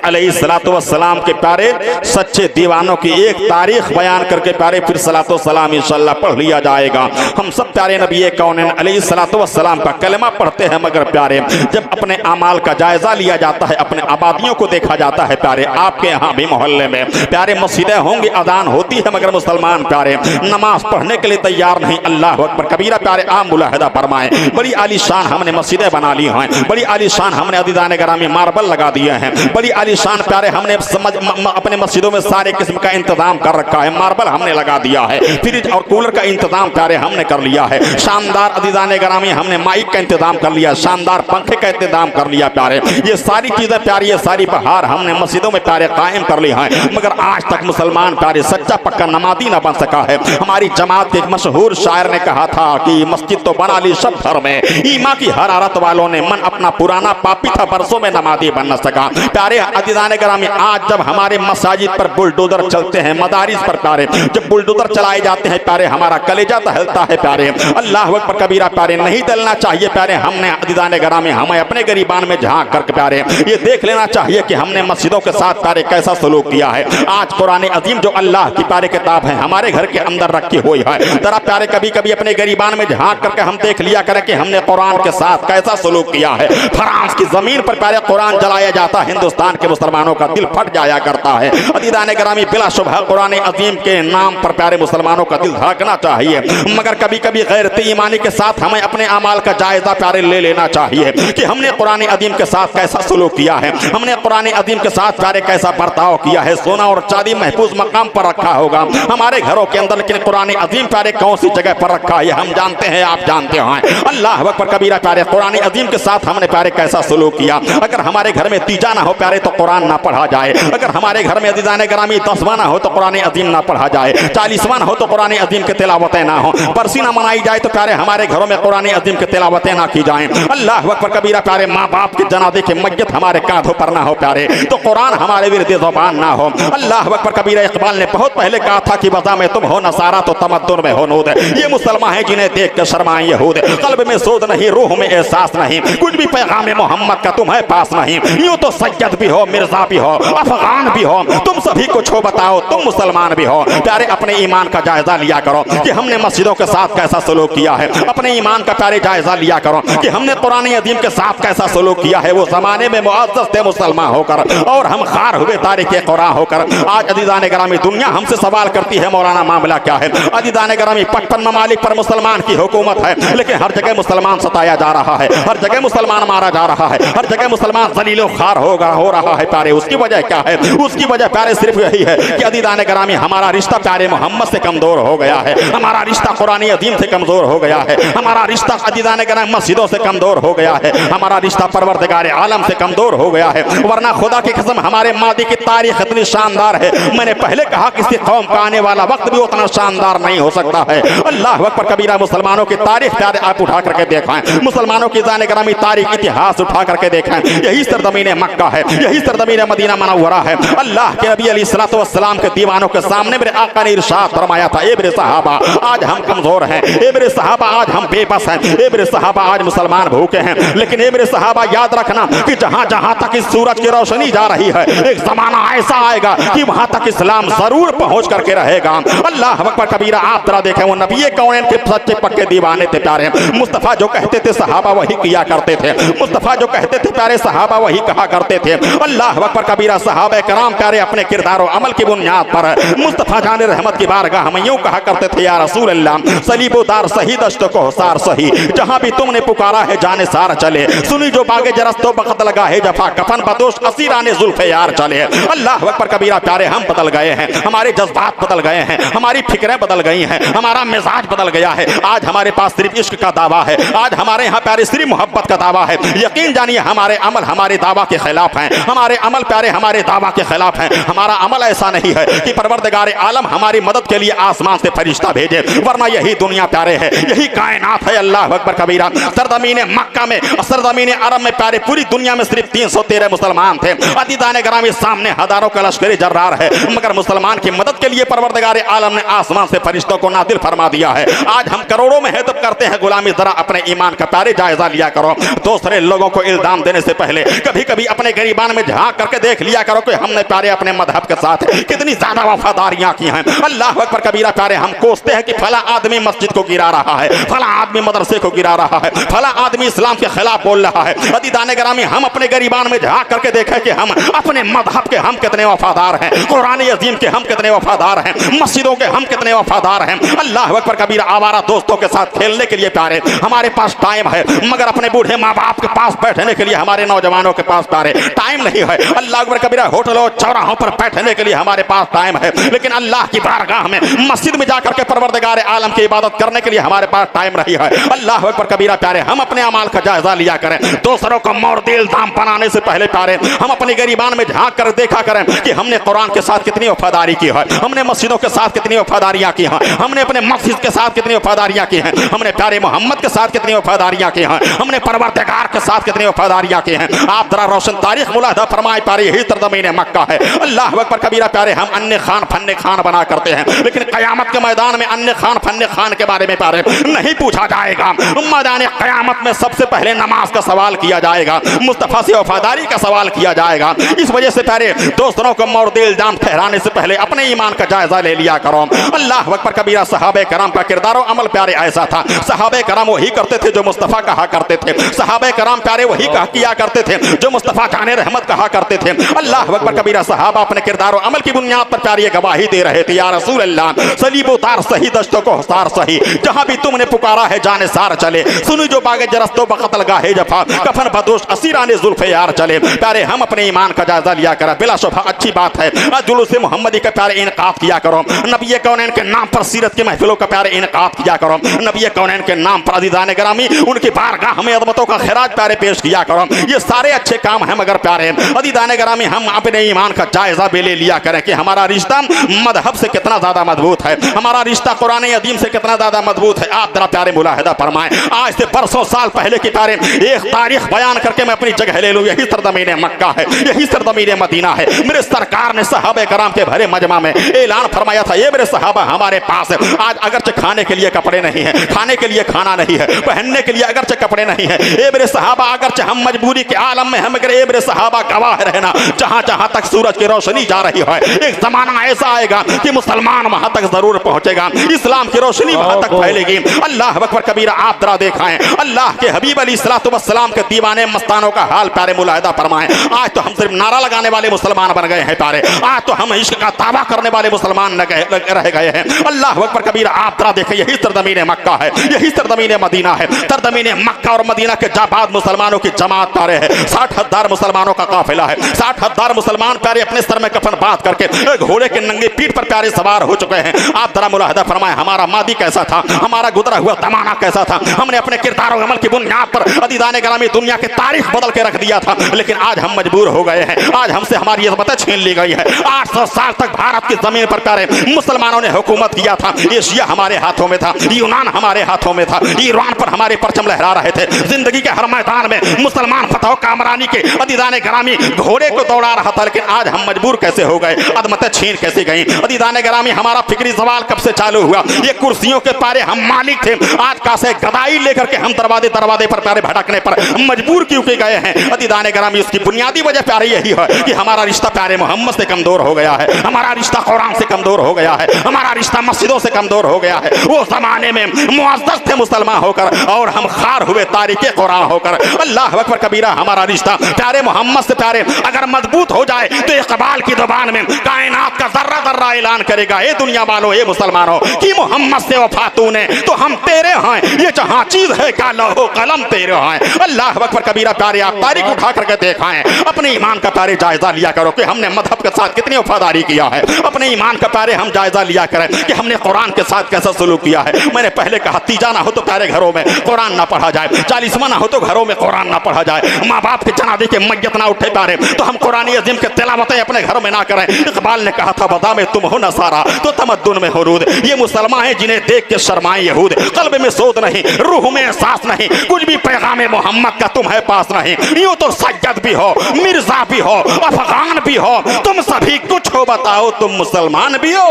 अलैहिस्सलातु वस्सलाम के प्यारे सच्चे दीवानों की एक तारीख बयान करके प्यारे फिर सलातो सलाम इंशाअल्लाह पढ़ लिया जाएगा। हम सब प्यारे नबी कौनैन अलैहिस्सलातु वस्सलाम का कलमा पढ़ते हैं, मगर प्यारे जब अपने अमाल का जायजा लिया जाता है, अपने आबादियों को देखा जाता है प्यारे, आपके यहाँ भी मोहल्ले में प्यारे मस्जिदें होंगी, अजान होती है, मगर मुसलमान प्यारे नमाज पढ़ने के लिए तैयार नहीं। अल्लाह अकबर कबीरा प्यारे आम मुलाहिदा फरमाएं। बड़ी आलीशान हमने मस्जिदें बना ली हैं, बड़ी आलीशान हमने अदीदान ग्रामी मार्बल लगा दिए हैं, बड़ी आलीशान प्यारे हमने अपने मस्जिदों में सारे किस्म का इंतजाम कर रखा है, मार्बल हमने लगा दिया है, फ्रिज और कूलर का इंतजाम प्यारे हमने कर लिया है, शानदार अदीदान ग्रामी हमने माइक का इंतजाम कर लिया, शानदार पंखे का इंतजाम कर लिया प्यारे। ये सारी चीजें प्यारी, ये सारी बहार हमने मस्जिदों में प्यारे कायम कर ली है, मगर आज तक मुसलमान प्यारे सच्चा पक्का नमाजी न बन सका है। हमारी जमात के एक मशहूर शायर ने कहा था कि मस्जिद तो बना ली सब घर में, ईमा की हरारत वालों ने मन अपना पुराना पापी था, बरसों में नमाजी बन न सका। प्यारे अदीदान ग्रामी आज जब हमारे मसाजिद पर बुलडोजर चलते हैं, मदारिस पर प्यारे जब बुलडोजर चलाए जाते हैं प्यारे, हमारा कलेजा दहलता है प्यारे। अल्लाह अकबर कबीरा प्यारे नहीं दलना चाहिए प्यारे। हमने अदीदान ग्रामी हमें अपने गरीबान में झांक करके प्यारे ये देख लेना चाहिए कि हमने मस्जिदों के साथ प्यारे कैसा सलूक किया है। आज कुरान अजीम जो अल्लाह की प्यारे किताब है हमारे घर के अंदर रखी हुई है, जरा प्यारे कभी कभी अपने गरीबान में झांक करके हम देख लिया करें कि हमने कुरान के साथ कैसा सलूक किया है। फ्रांस की जमीन पर प्यारे कुरान जलाया जाता है, हिंदुस्तान के मुसलमानों का दिल फट जाया करता है। अदीदान ग्रामी बिला शुबह कुरान अजीम के नाम पर प्यारे मुसलमानों का दिल धड़कना चाहिए, मगर कभी कभी गैरत ईमानी के साथ हमें अपने अमाल का जायजा प्यारे ले लेना चाहिए कि हमने कुरान अजीम के साथ कैसा सलूक किया है, हमने कुरान अजीम के साथ प्यारे कैसा बर्ताव किया है। सोना और चांदी महफूज मकाम पर रखा होगा हमारे घरों के अंदर, लेकिन कुरान अजीम प्यारे कौन सी जगह पर रखा है हम जानते हैं, आप जानते हैं। अल्लाह अकबर कबीरा प्यारे कुरान अजीम के साथ हमने प्यारे कैसा सलूक किया। अगर हमारे घर में तीजा ना हो प्यारे तो कुरान ना पढ़ा जाए, अगर हमारे घर में अदीदान ग्रामी 10वां ना हो तो कुरान अजीम ना पढ़ा जाए, 40वां हो तो कुरान अजीम के तिलावतें ना हो, बरसी ना मनाई जाए तो प्यारे हमारे घरों में कुरान अजीम के तिलावतें ना की जाएं। अल्लाह अकबर कबीरा प्यारे माँ बाप के जनाजे के मय्यत हमारे कांधों पर ना हो प्यारे तो कुरान हमारे विरुद्ध ज़बान ना हो। अल्लाह अकबर कबीरा इकबाल ने बहुत पहले कहा था कि वज़ा में तुम हो नसारा तो तमद्दुन में हो नूद। ये मुसलमान है जिन्हें देख कर शर्माएं यहूद, कल्ब में सोद नहीं, रूह में एहसास नहीं, कुछ भी पैगाम मोहम्मद का तुम्हें पास नहीं। यूं तो सैयद भी हो, मिर्जा भी हो, अफगान भी हो, तुम सभी कुछ हो बताओ तुम मुसलमान भी हो। प्यारे अपने ईमान का जायजा लिया करो कि हमने मस्जिदों के साथ कैसा सलूक किया है, अपने ईमान का प्यारे जायजा लिया करो कि हमने कुरान अजीम के साथ कैसा सलूक किया है। वो जमाने में मुअज़्ज़ज़ थे मुसलमान होकर और हम खार हुए तारीख कुरान होकर। आज अदीदान ग्रामी दुनिया हमसे सवाल करती है मौलाना मामला क्या है। अदीदान ग्रामी 55 ममालिक पर मुसलमान की हुकूमत है, लेकिन हर जगह मुसलमान सताया जा रहा है, हर जगह मुसलमान मारा जा रहा है, हर जगह मुसलमान ज़लीलो खार हो रहा है प्यारे। उसकी वजह क्या है? उसकी वजह प्यारे सिर्फ यही है कि अदीदान ग्रामी हमारा रिश्ता प्यारे मोहम्मद से कमजोर हो गया है, हमारा रिश्ता कुरान अजीम से कमजोर हो गया है, हमारा रिश्ता अदीदान ग्रामी मस्जिदों से कमजोर हो गया है, हमारा रिश्ता परवरदिगार आलम से कमजोर हो गया है। वरना खुदा की कसम हमारे मादी की तारीख इतनी शानदार है, मैंने पहले कहा किसी कौम का आने वाला वक्त भी उतना शानदार नहीं हो सकता है। अल्लाह अकबर कबीरा मुसलमानों की तारीख प्यारे आप उठा करके देखें, मुसलमानों की जाने ग्रामी तारीख इतिहास उठा करके देखें, यही सरजमीन मक्का है, यही सरजमीन मदीना मुनव्वरा है। अल्लाह के नबी अलैहिस्सलातु वस्सलाम के दीवानों के सामने मेरे आका ने इरशाद फरमाया था, ए मेरे सहाबा आज हम कमजोर हैं, ए मेरे सहाबा आज हम बेबस हैं, ए मेरे सहाबा आज मुसलमान भूखे हैं, लेकिन ए मेरे सहाबा याद रखना कि जहां जहां तक इस सूरज की रोशनी जा रही है एक जमाना ऐसा आएगा कि वहां तक इस्लाम जरूर पहुंच करके रहेगा। अल्लाह अकबर कबीरा आप जरा देखें, वो नबी कौन के सच्चे पक्के दीवाने थे प्यारे। मुस्तफा जो कहते थे सहाबा वही किया करते थे, मुस्तफा जो कहते थे प्यारे सहाबा वही कहा करते थे। अल्लाह अकबर कबीरा। सहाबे कराम प्यारे अपने किरदार और अमल की बुनियाद पर मुस्तफा जान रहमत की बारगाह में यूं कहा करते थे, या रसूल अल्लाह सलीबोदार सही दश्त को सार सही, जहां भी तुमने पुकारा है जाने सार चले, सुनी जो बागे जरस्तो बखत लगा है जफा, कफन बदोश असीराने जुल्फे यार चले। अल्लाह अकबर कबीरा प्यारे, हम बदल गए हैं, हमारे जज्बात बदल गए हैं, हमारी फिक्रें बदल गई हैं, हमारा मिजाज बदल गया है। आज हमारे पास सिर्फ इश्क का दावा है, आज हमारे यहाँ प्यारे सिर्फ मोहब्बत का दावा है। यकीन जानिए हमारे अमल हमारे दावा के खिलाफ हैं, हमारे अमल प्यारे हमारे दावा के खिलाफ हैं। हमारा अमल ऐसा नहीं है कि परवरदिगार आलम हमारी मदद के लिए आसमान से फरिश्ता भेजे, वरना यही दुनिया प्यारे है, यही कायनात है। अल्लाह अकबर कबीरा। सरजमीन मक्का में, सरजमीन अरब में प्यारे पूरी दुनिया में सिर्फ 313 मुसलमान थे। अदीदान ग्रामी सामने हजारों का लश्कर जर्रार है, मगर मुसलमान की मदद के लिए परवरदिगार आलम ने आसमान से फरिश्तों को नादिल फरमा दिया है। आज हम करोड़ों में है तब करते हैं गुलामी, जरा अपने ईमान का प्यारे जायजा लिया करो। दूसरे लोगों को इल्जाम देने से पहले कभी कभी अपने गरीबान में झांक करके देख लिया करो कि हमने प्यारे अपने मजहब के साथ कितनी ज्यादा वफादारियां की हैं। अल्लाह अकबर कबीरा प्यारे, हम कोसते हैं कि फला आदमी मस्जिद को गिरा रहा है, फला आदमी मदरसे को गिरा रहा है, फला आदमी इस्लाम के खिलाफ बोल रहा है। अदीदान ग्रामी, हम अपने गरीबान में झांक करके देखें कि हम अपने मजहब के हम कितने वफादार हैं, कुरान अजीम के हम कितने वफादार हैं, मस्जिदों के हम कितने वफादार हैं। अल्लाह अकबर कबीरा, आवारा दोस्तों के साथ खेलने के लिए प्यारे हमारे पास टाइम है, मगर अपने बूढ़े माँ बाप के पास बैठने के लिए हमारे नौजवानों के पास प्यारे टाइम नहीं है। अल्लाह अकबर कबीरा, होटलों चौराहों पर बैठने के लिए हमारे पास टाइम है, लेकिन अल्लाह की बारगाह में मस्जिद में जाकर के परवरदिगार आलम की इबादत करने के लिए हमारे पास टाइम नहीं है। अल्लाह अकबर कबीरा प्यारे, हम अपने अमाल का जायजा लिया करें। दूसरों को मौर्द इल्जाम बनाने से पहले प्यारे हम अपनी गरीबान में झांक कर देखा करें कि हमने कुरान के साथ कितनी वफादारी की है, हमने मस्जिदों के साथ कितनी वफादारियां की हैं, हमने अपने मस्जिद के साथ कितनी वफादारियां की हैं, हमने प्यारे मोहम्मद के साथ कितनी वफादारियां की हैं, हमने परवरदिगार के साथ कितनी वफादारियां की हैं। आप जरा रोशन तारीख मुलाहिदा फरमाए प्यारे, यही सरजमीन मक्का है। अल्लाह अकबर कबीरा प्यारे, हम अन्य खान फन्ने खान बना करते हैं, लेकिन कयामत के मैदान में अन्य खान फन्ने खान के बारे में प्यारे नहीं पूछा जाएगा। मैदान कयामत में सबसे पहले नमाज का सवाल किया जाएगा, मुस्तफा से वफादारी का सवाल किया जाएगा। इस वजह से प्यारे दूसरों को मौर्द इल्जाम ठहराने से पहले अपने ईमान का जायजा ले लिया करो। अल्लाह अकबर कबीरा, सहाबे कराम का किरदार और अमल प्यारे ऐसा था, सहाबे कराम वही करते थे जो मुस्तफा कहा करते थे, सहाबे कराम प्यारे वही किया करते थे जो मुस्तफा जाने रहमत कहा करते थे। अल्लाह अकबर कबीरा, सहाबा अपने किरदार और अमल की बुनियाद पर प्यारे ये गवाही दे रहे थे, या रसूल अल्लाह सलीब उतार सही दश्तों को सार सही, जहां भी तुमने पुकारा है जाने सार चले, सुनी जो बागे जरस्तो बखत लगा है जफा, कफन बदोश असीराने जुल्फे यार चले। प्यारे हम अपने ईमान का जायजा लिया करें, बिला शुबा अच्छी बात है जुलूस मोहम्मदी का प्यारे इनकाद किया करो, नबी कौनैन के नाम पर सीरत के महफिलों का प्यारे इनकाद किया करो, नबी कौनैन के नाम पर अज़ीज़ान गिरामी उनकी बारगाह में अज़मतों का खिराज प्यारे पेश किया करो। ये सारे अच्छे काम हैं, मगर प्यारे अज़ीज़ान गिरामी हम अपने ईमान का जायजा भी ले लिया करें कि हमारा रिश्ता मजहब से कितना ज्यादा मजबूत है, हमारा रिश्ता कुरान अज़ीम से कितना ज्यादा मजबूत है। आप जरा प्यारे मुलाहिदा फरमाएं, आज से बरसों साल पहले की प्यारे एक तारीख बयान करके मैं अपनी जगह ले लूं, यही सरजमीन मक्का है, यही सरजमीन मदीना है। मेरे सरकार ने सहाबे कराम के भरे मजमा में ऐलान फरमाया था, ये मेरे सहाबा हमारे पास आज अगरचे खाने के लिए कपड़े नहीं है, खाने के लिए खाना नहीं है, पहनने के लिए अगरचे कपड़े नहीं है, ये मेरे सहाबा अगरचे हम मजबूरी के आलम में हम, मगर ये मेरे सहाबा गवाह रहना, जहां जहां तक सूरज की रोशनी जा रही है एक जमाना ऐसा आएगा कि मुसलमान वहां तक जरूर पहुंचेगा, इस्लाम की रोशनी वहां तक फैलेगी। अल्लाह अकबर कबीरा, आप जरा देखाएं अल्लाह के हबीब अलैहिस्सलातु वस्सलाम के दीवाने मस्तानों का हाल प्यारे मुलाहिदा फरमाएं। आज तो हम सिर्फ नारा लगाने वाले मुसलमान बन गए हैं प्यारे, आज तो हम इश्क का दावा करने वाले मुसलमान रह गए हैं। अल्लाह अकबर कबीरा, आप जरा देखें, यही सरजमीन मक्का है, यही सरजमीन मदीना है। सरजमीन मक्का और मदीना के जाबाद मुसलमानों की जमात प्यारे है, 60,000 मुसलमानों का काफिला है, 60,000 मुसलमान प्यारे अपने सर में कफन बांध करके घोड़े के नंगे पीठ पर प्यारे सवार हो चुके हैं। आप जरा मुलाहिदा फरमाएं, हमारा मादी कैसा था, हमारा गुजरा हुआ जमाना कैसा था। हमने अपने किरदार और अमल की बुनियाद पर अदीदान गिरामी दुनिया की तारीख बदल के रख दिया था, लेकिन आज हम मजबूर हो गए हैं, आज हमसे हमारी इज़्ज़तें छीन ली गई है। 800 साल तक भारत की जमीन पर प्यारे मुसलमानों ने हुकूमत किया था, एशिया हमारे हाथों में था, यूनान हमारे हाथों में था, ईरान पर हमारे परचम लहरा रहे थे, जिंदगी के हर मैदान में मुसलमान फतह कामरानी के अदीदान गिरामी घोड़े को दौड़ा रहा था, लेकिन आज हम मजबूर कैसे हो गए, अदमतें छीन कैसे गई। अदीदान गिरामी, हमारा फिक्री सवाल कब से चालू हुआ, ये कुर्सियों के पारे हम मालिक थे, आज का से गदाई लेकर के हम दरवाजे पर प्यारे भटकने पर मजबूर क्यों के गए हैं। अदीदान गिरामी, उसकी बुनियादी वजह प्यारे यही है कि हमारा रिश्ता प्यारे मोहम्मद से कमजोर हो गया है, हमारा रिश्ता कुरान से कमजोर हो गया है, हमारा रिश्ता मस्जिदों से कमजोर हो गया है। वो जमाने में मुअज़्ज़ज़ थे मुसलमान होकर और हम खार हुए तारिके कुरान होकर। अल्लाह अकबर कबीरा, हमारा रिश्ता प्यारे मोहम्मद से प्यारे अगर मजबूत हो जाए तो इकबाल की जुबान में कायनात का जर्रा जर्रा ऐलान करेगा, ए दुनिया वालों, ए मुसलमानों, कि मोहम्मद से वफा तूने तो हम तेरे हैं, ये जहां चीज है का लौह कलम तेरे हैं। अल्लाह अकबर कबीरा प्यारे, आप तारीख उठा करके देखाएं, अपने ईमान का प्यारे जायजा लिया करो कि हमने मजहब के साथ कितनी वफादारी किया है। अपने ईमान का प्यारे हम जायजा लिया करें कि हमने कुरान के साथ कैसा सलूक किया है। मैंने पहले कहा तीजा ना हो तो प्यारे घरों में कुरान ना पढ़ा जाए, 40वां ना हो तो घरों में कुरान ना पढ़ा जाए, माँ बाप के जनाजे के मैयत ना उठे प्यारे तो हम कुरान अज़ीम के तिलावतें अपने घर में ना करें। इकबाल ने कहा था बदा में तुम हो नसारा तो तमद्दुन में हुरूद, ये मुसलमान हैं जिन्हें देख के शर्माए यहूद, कल्ब में सोच नहीं, रूह में एहसास नहीं, कुछ भी पैगाम मोहम्मद का तुम्हें पास नहीं। यूं तो सैयद भी हो, मिर्जा भी हो, अफगान भी हो, तुम सभी कुछ हो, बताओ तुम मुसलमान भी हो।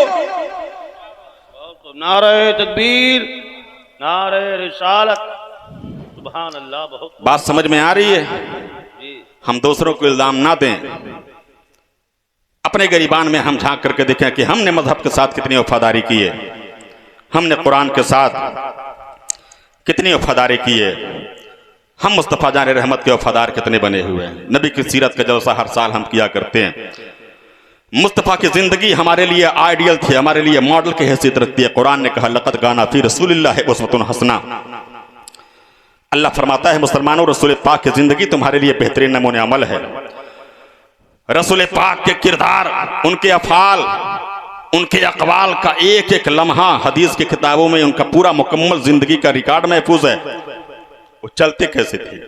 नारे तकबीर, नारे रिसालत, सुभान अल्लाह। बहुत बात समझ में आ रही है? हम दूसरों को इल्जाम ना दें, अपने गरीबान में हम झांक करके देखें कि हमने मजहब के साथ कितनी वफादारी की है, हमने कुरान के साथ कितनी वफादारी की है, हम मुस्तफ़ा जान रहमत के वफादार कितने बने हुए हैं। नबी की सीरत का जलसा हर साल हम किया करते हैं। मुस्तफ़ा की जिंदगी हमारे लिए आइडियल थी, हमारे लिए मॉडल की हैसियत रखती है। कुरान ने कहा लक़द काना फी रसूलिल्लाहि उस्वतुन हसना। अल्लाह फरमाता है मुसलमानों, रसूल पाक की जिंदगी तुम्हारे लिए बेहतरीन नमूने अमल है। रसूल पाक के किरदार, उनके अफ़ाल, उनके अक़वाल का एक एक लम्हा हदीस की किताबों में उनका पूरा मुकम्मल जिंदगी का रिकॉर्ड महफूज है। वो चलते कैसे थे,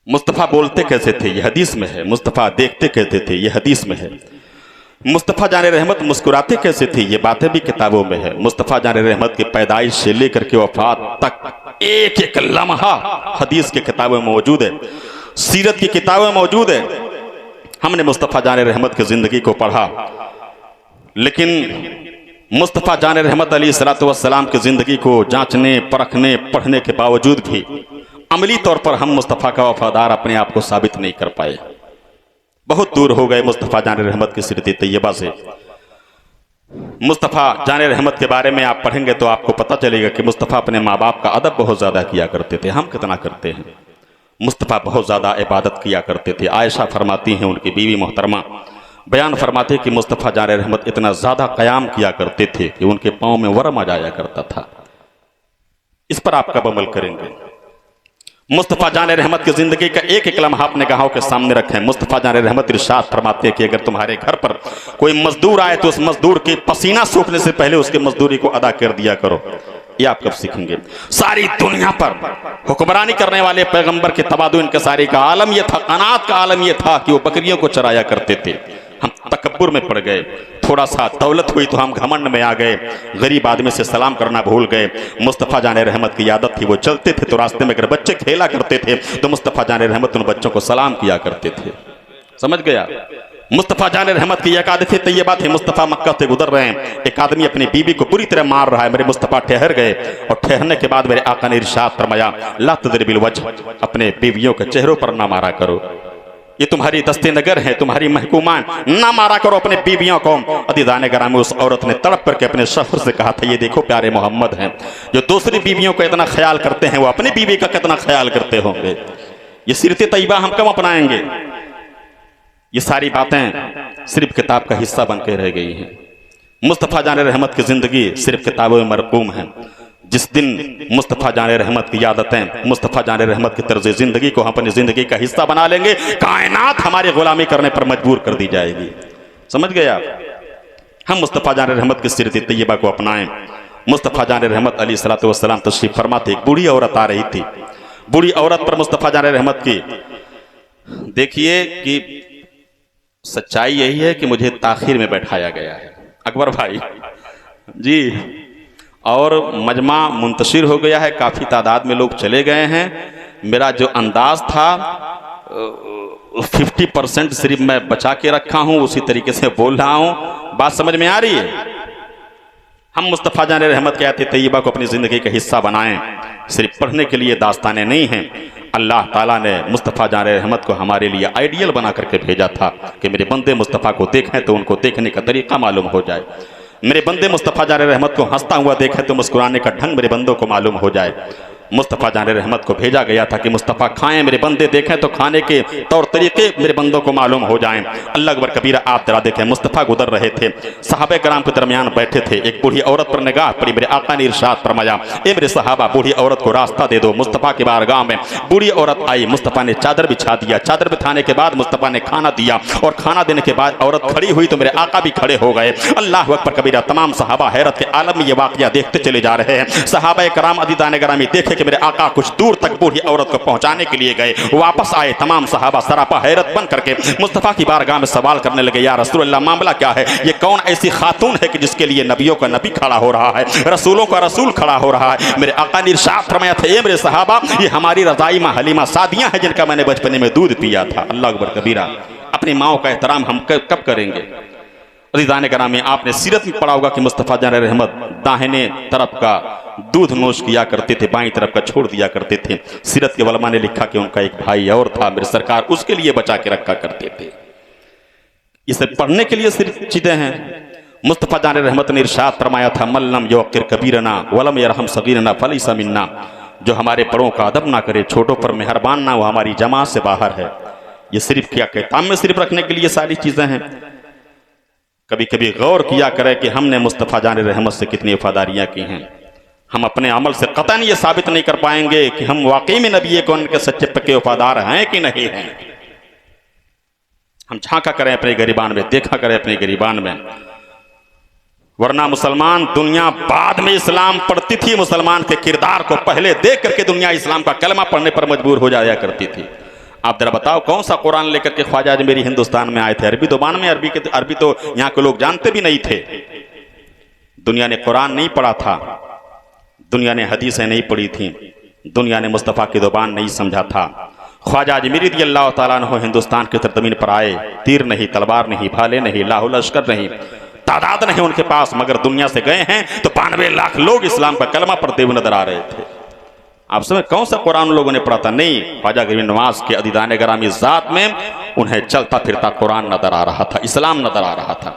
मुस्तफ़ा बोलते कैसे थे, ये हदीस में है। मुस्तफ़ा देखते कैसे थे, ये हदीस में है। मुस्तफ़ा जान रहमत मुस्कुराते कैसे थे, ये बातें भी किताबों में है। मुस्तफ़ा जान रहमत की पैदाइश से लेकर के वफात तक एक एक लम्हा हदीस की किताबों में मौजूद है, सीरत की किताबों में मौजूद है। हमने मुस्तफ़ा जान रहमत की जिंदगी को पढ़ा, लेकिन मुस्तफ़ा जान रहमत अलैहिस्सलातु वस्सलाम की जिंदगी को जांचने, परखने, पढ़ने के बावजूद भी अमली तौर पर हम मुस्तफ़ा का वफादार अपने आप को साबित नहीं कर पाए। बहुत दूर हो गए मुस्तफ़ा जान रहमत की सीरत तैयबा से। मुस्तफ़ा जान रहमत के बारे में आप पढ़ेंगे तो आपको पता चलेगा कि मुस्तफ़ा अपने माँ बाप का अदब बहुत ज़्यादा किया करते थे। हम कितना करते हैं? मुस्तफ़ा बहुत ज़्यादा इबादत किया करते थे। आयशा फरमाती हैं, उनकी बीवी मोहतरमा बयान फरमाते कि मुस्तफ़ा जान रहमत इतना ज़्यादा क़याम किया करते थे कि उनके पाँव में वरम आ जाया करता था। इस पर आप कब अमल करेंगे? मुस्तफ़ा जान रहमत की जिंदगी का एक एक लम्हा अपने गाहों के सामने रखें। मुस्तफ़ा जान रहमत इरशाद फरमाते हैं कि अगर तुम्हारे घर पर कोई मजदूर आए तो उस मजदूर के पसीना सूखने से पहले उसके मजदूरी को अदा कर दिया करो। ये आप कब सीखेंगे? सारी दुनिया पर हुक्मरानी करने वाले पैगंबर के तबादु इनकसारी का आलम यह था, कनात का आलम यह था कि वो बकरियों को चराया करते थे। हम तकब्बुर में पड़ गए, थोड़ा सा दौलत हुई तो हम घमंड में आ गए, गरीब आदमी से सलाम करना भूल गए। मुस्तफ़ा जान रहमत की आदत थी, वो चलते थे तो रास्ते में अगर बच्चे खेला करते थे तो मुस्तफ़ा जान रहमत उन बच्चों को सलाम किया करते थे। समझ गया? मुस्तफ़ा जान रहमत की एक आदत तैयबा थी। मुस्तफ़ा मक्का से गुजर रहे हैं, एक आदमी अपनी बीवी को पूरी तरह मार रहा है। मेरे मुस्तफ़ा ठहर गए और ठहरने के बाद मेरे आका ने इरशाद फरमाया ला तदरिबिल वजह, अपने बीवियों के चेहरों पर ना मारा करो, ये तुम्हारी दस्ते नगर है, तुम्हारी महकूमान, ना मारा करो अपने बीवियों को। अदीदाने ग्रामी उस औरत ने तड़प करके अपने शौहर से कहा था ये देखो प्यारे मोहम्मद हैं, जो दूसरी बीवियों को इतना ख्याल करते हैं वो अपनी बीवी का कितना ख्याल करते होंगे। ये सीरत तैयबा हम कब अपनाएंगे? ये सारी बातें सिर्फ किताब का हिस्सा बन के रह गई हैं। मुस्तफ़ा जान रहमत की जिंदगी सिर्फ किताबों में मरकूम है। जिस दिन मुस्तफ़ा जान रहमत की आदतें, मुस्तफ़ा जान रहमत की तर्ज जिंदगी को हम अपनी जिंदगी का हिस्सा बना लेंगे, कायनात हमारी गुलामी करने पर मजबूर कर दी जाएगी। समझ गए आप? हम मुस्तफ़ा जान रहमत की सीरत तैयबा को अपनाएं। मुस्तफ़ा जान रहमत अलैहिस्सलातु वस्सलाम तशरीफ फरमाते, एक बूढ़ी औरत आ रही थी। बूढ़ी औरत पर मुस्तफ़ा जान रहमत की, देखिए कि सच्चाई यही है कि मुझे ताखीर में बैठाया गया है अकबर भाई जी, और मजमा मुंतशिर हो गया है, काफ़ी तादाद में लोग चले गए हैं। मेरा जो अंदाज था 50% सिर्फ मैं बचा के रखा हूं, उसी तरीके से बोल रहा हूं। बात समझ में आ रही है? हम मुस्तफ़ा जान रहमत के आयत तैयबा को अपनी ज़िंदगी का हिस्सा बनाएं। सिर्फ पढ़ने के लिए दास्तानें नहीं हैं। अल्लाह ताला ने मुस्तफ़ा जान रहमत को हमारे लिए आइडियल बना करके भेजा था कि मेरे बंदे मुस्तफ़ा को देखें तो उनको देखने का तरीक़ा मालूम हो जाए, मेरे बंदे मुस्तफ़ा जान रहमत को हंसता हुआ देखें तो मुस्कुराने का ढंग मेरे बंदों को मालूम हो जाए। मुस्तफ़ा जान रहमत को भेजा गया था कि मुस्तफ़ा खाएं, मेरे बंदे देखें तो खाने के तौर तरीके मेरे बंदों को मालूम हो जाएं। अल्लाह अकबर कबीरा। आप जरा देखें, मुस्तफ़ा गुजर रहे थे, सहाबे कराम के दरमियान बैठे थे, एक बूढ़ी औरत पर निगाह पड़ी। मेरे आका ने इरशाद फरमाया, ए मेरे सहाबा, बूढ़ी औरत को रास्ता दे दो। मुस्तफ़ा की बारगाह में बूढ़ी औरत आई, मुस्तफ़ा ने चादर बिछा दिया। चादर बिछाने के बाद मुस्तफ़ा ने खाना दिया और खाना देने के बाद औरत खड़ी हुई तो मेरे आका भी खड़े हो गए। अल्लाह अकबर कबीरा। तमाम सहाबा हैरत के आलम में ये वाक़या देखते चले जा रहे हैं। सहाबा कराम अदीदान गिरामी देखे कि मेरे आका कुछ दूर तक बूढ़ी औरत को पहुंचाने के लिए गए, वापस आए। तमाम सहाबा सरापा हैरत बन करके मुस्तफ़ा की बारगाह में सवाल करने लगे, या रसूलल्लाह, मामला क्या है? ये कौन ऐसी खातून है कि जिसके लिए नबियों का नबी खड़ा हो रहा है, रसूलों का रसूल खड़ा हो रहा है? मेरे आका ने इरशाद फरमाया था, ए मेरे सहाबा, ये हमारी रज़ाई माँ हलीमा सादिया है, जिनका मैंने बचपने में दूध पिया था। अल्लाह अकबर कबीरा। अपनी माओ का एहतराम हम कब करेंगे? अज़ीज़ान गिरामी, आपने सीरत में पढ़ा होगा कि मुस्तफ़ा जान रहमत दाहिने तरफ का दूध नोश किया करते थे, बाईं तरफ का छोड़ दिया करते थे। सीरत के वलमा ने लिखा कि उनका एक भाई और था, मेरे सरकार उसके लिए बचा के रखा करते थे। इसे पढ़ने के लिए सिर्फ चीजें हैं। मुस्तफ़ा जान रहमत ने इरशाद फरमाया था, मल्लम यौक़िर कबीरना वलम यरहम सगीरना फलैसा मिन्ना। जो हमारे बड़ों का अदब ना करे, छोटों पर मेहरबान ना, वो हमारी जमात से बाहर है। ये सिर्फ क्या किताब में सिर्फ रखने के लिए सारी चीजें हैं। कभी कभी गौर किया करें कि हमने मुस्तफ़ा जान रहमत से कितनी वफादारियां की हैं। हम अपने अमल से कतन ये साबित नहीं कर पाएंगे कि हम वाकई में नबी कौन के सच्चे पक्के वफादार हैं कि नहीं हैं। हम झांका करें अपने गिरबान में, देखा करें अपने गिरबान में। वरना मुसलमान दुनिया बाद में इस्लाम पढ़ती थी, मुसलमान के किरदार को पहले देख करके दुनिया इस्लाम का कलमा पढ़ने पर मजबूर हो जाया करती थी। आप जरा बताओ, कौन सा कुरान लेकर के ख्वाजा अजमेरी हिंदुस्तान में आए थे? अरबी जुबान में, अरबी तो यहाँ के लोग जानते भी नहीं थे। दुनिया ने कुरान नहीं पढ़ा था, दुनिया ने हदीसें नहीं पढ़ी थी, दुनिया ने मुस्तफ़ा की जुबान नहीं समझा था। ख्वाजा अजमेरी रज़ियल्लाहु ताला अन्हु हिंदुस्तान की सरजमीन पर आए, तीर नहीं, तलवार नहीं, भाले नहीं, लाहौ लश्कर नहीं, तादाद नहीं उनके पास, मगर दुनिया से गए हैं तो 92 लाख लोग इस्लाम का कलमा पढ़ते हुए नजर आ रहे थे। आप समय कौन सा कुरान लोगों ने पढ़ा था? नहीं, ख्वाजा गरीब नवाज के अदीदान गिरामी ज़ात में उन्हें चलता फिरता कुरान नजर आ रहा था, इस्लाम नजर आ रहा था।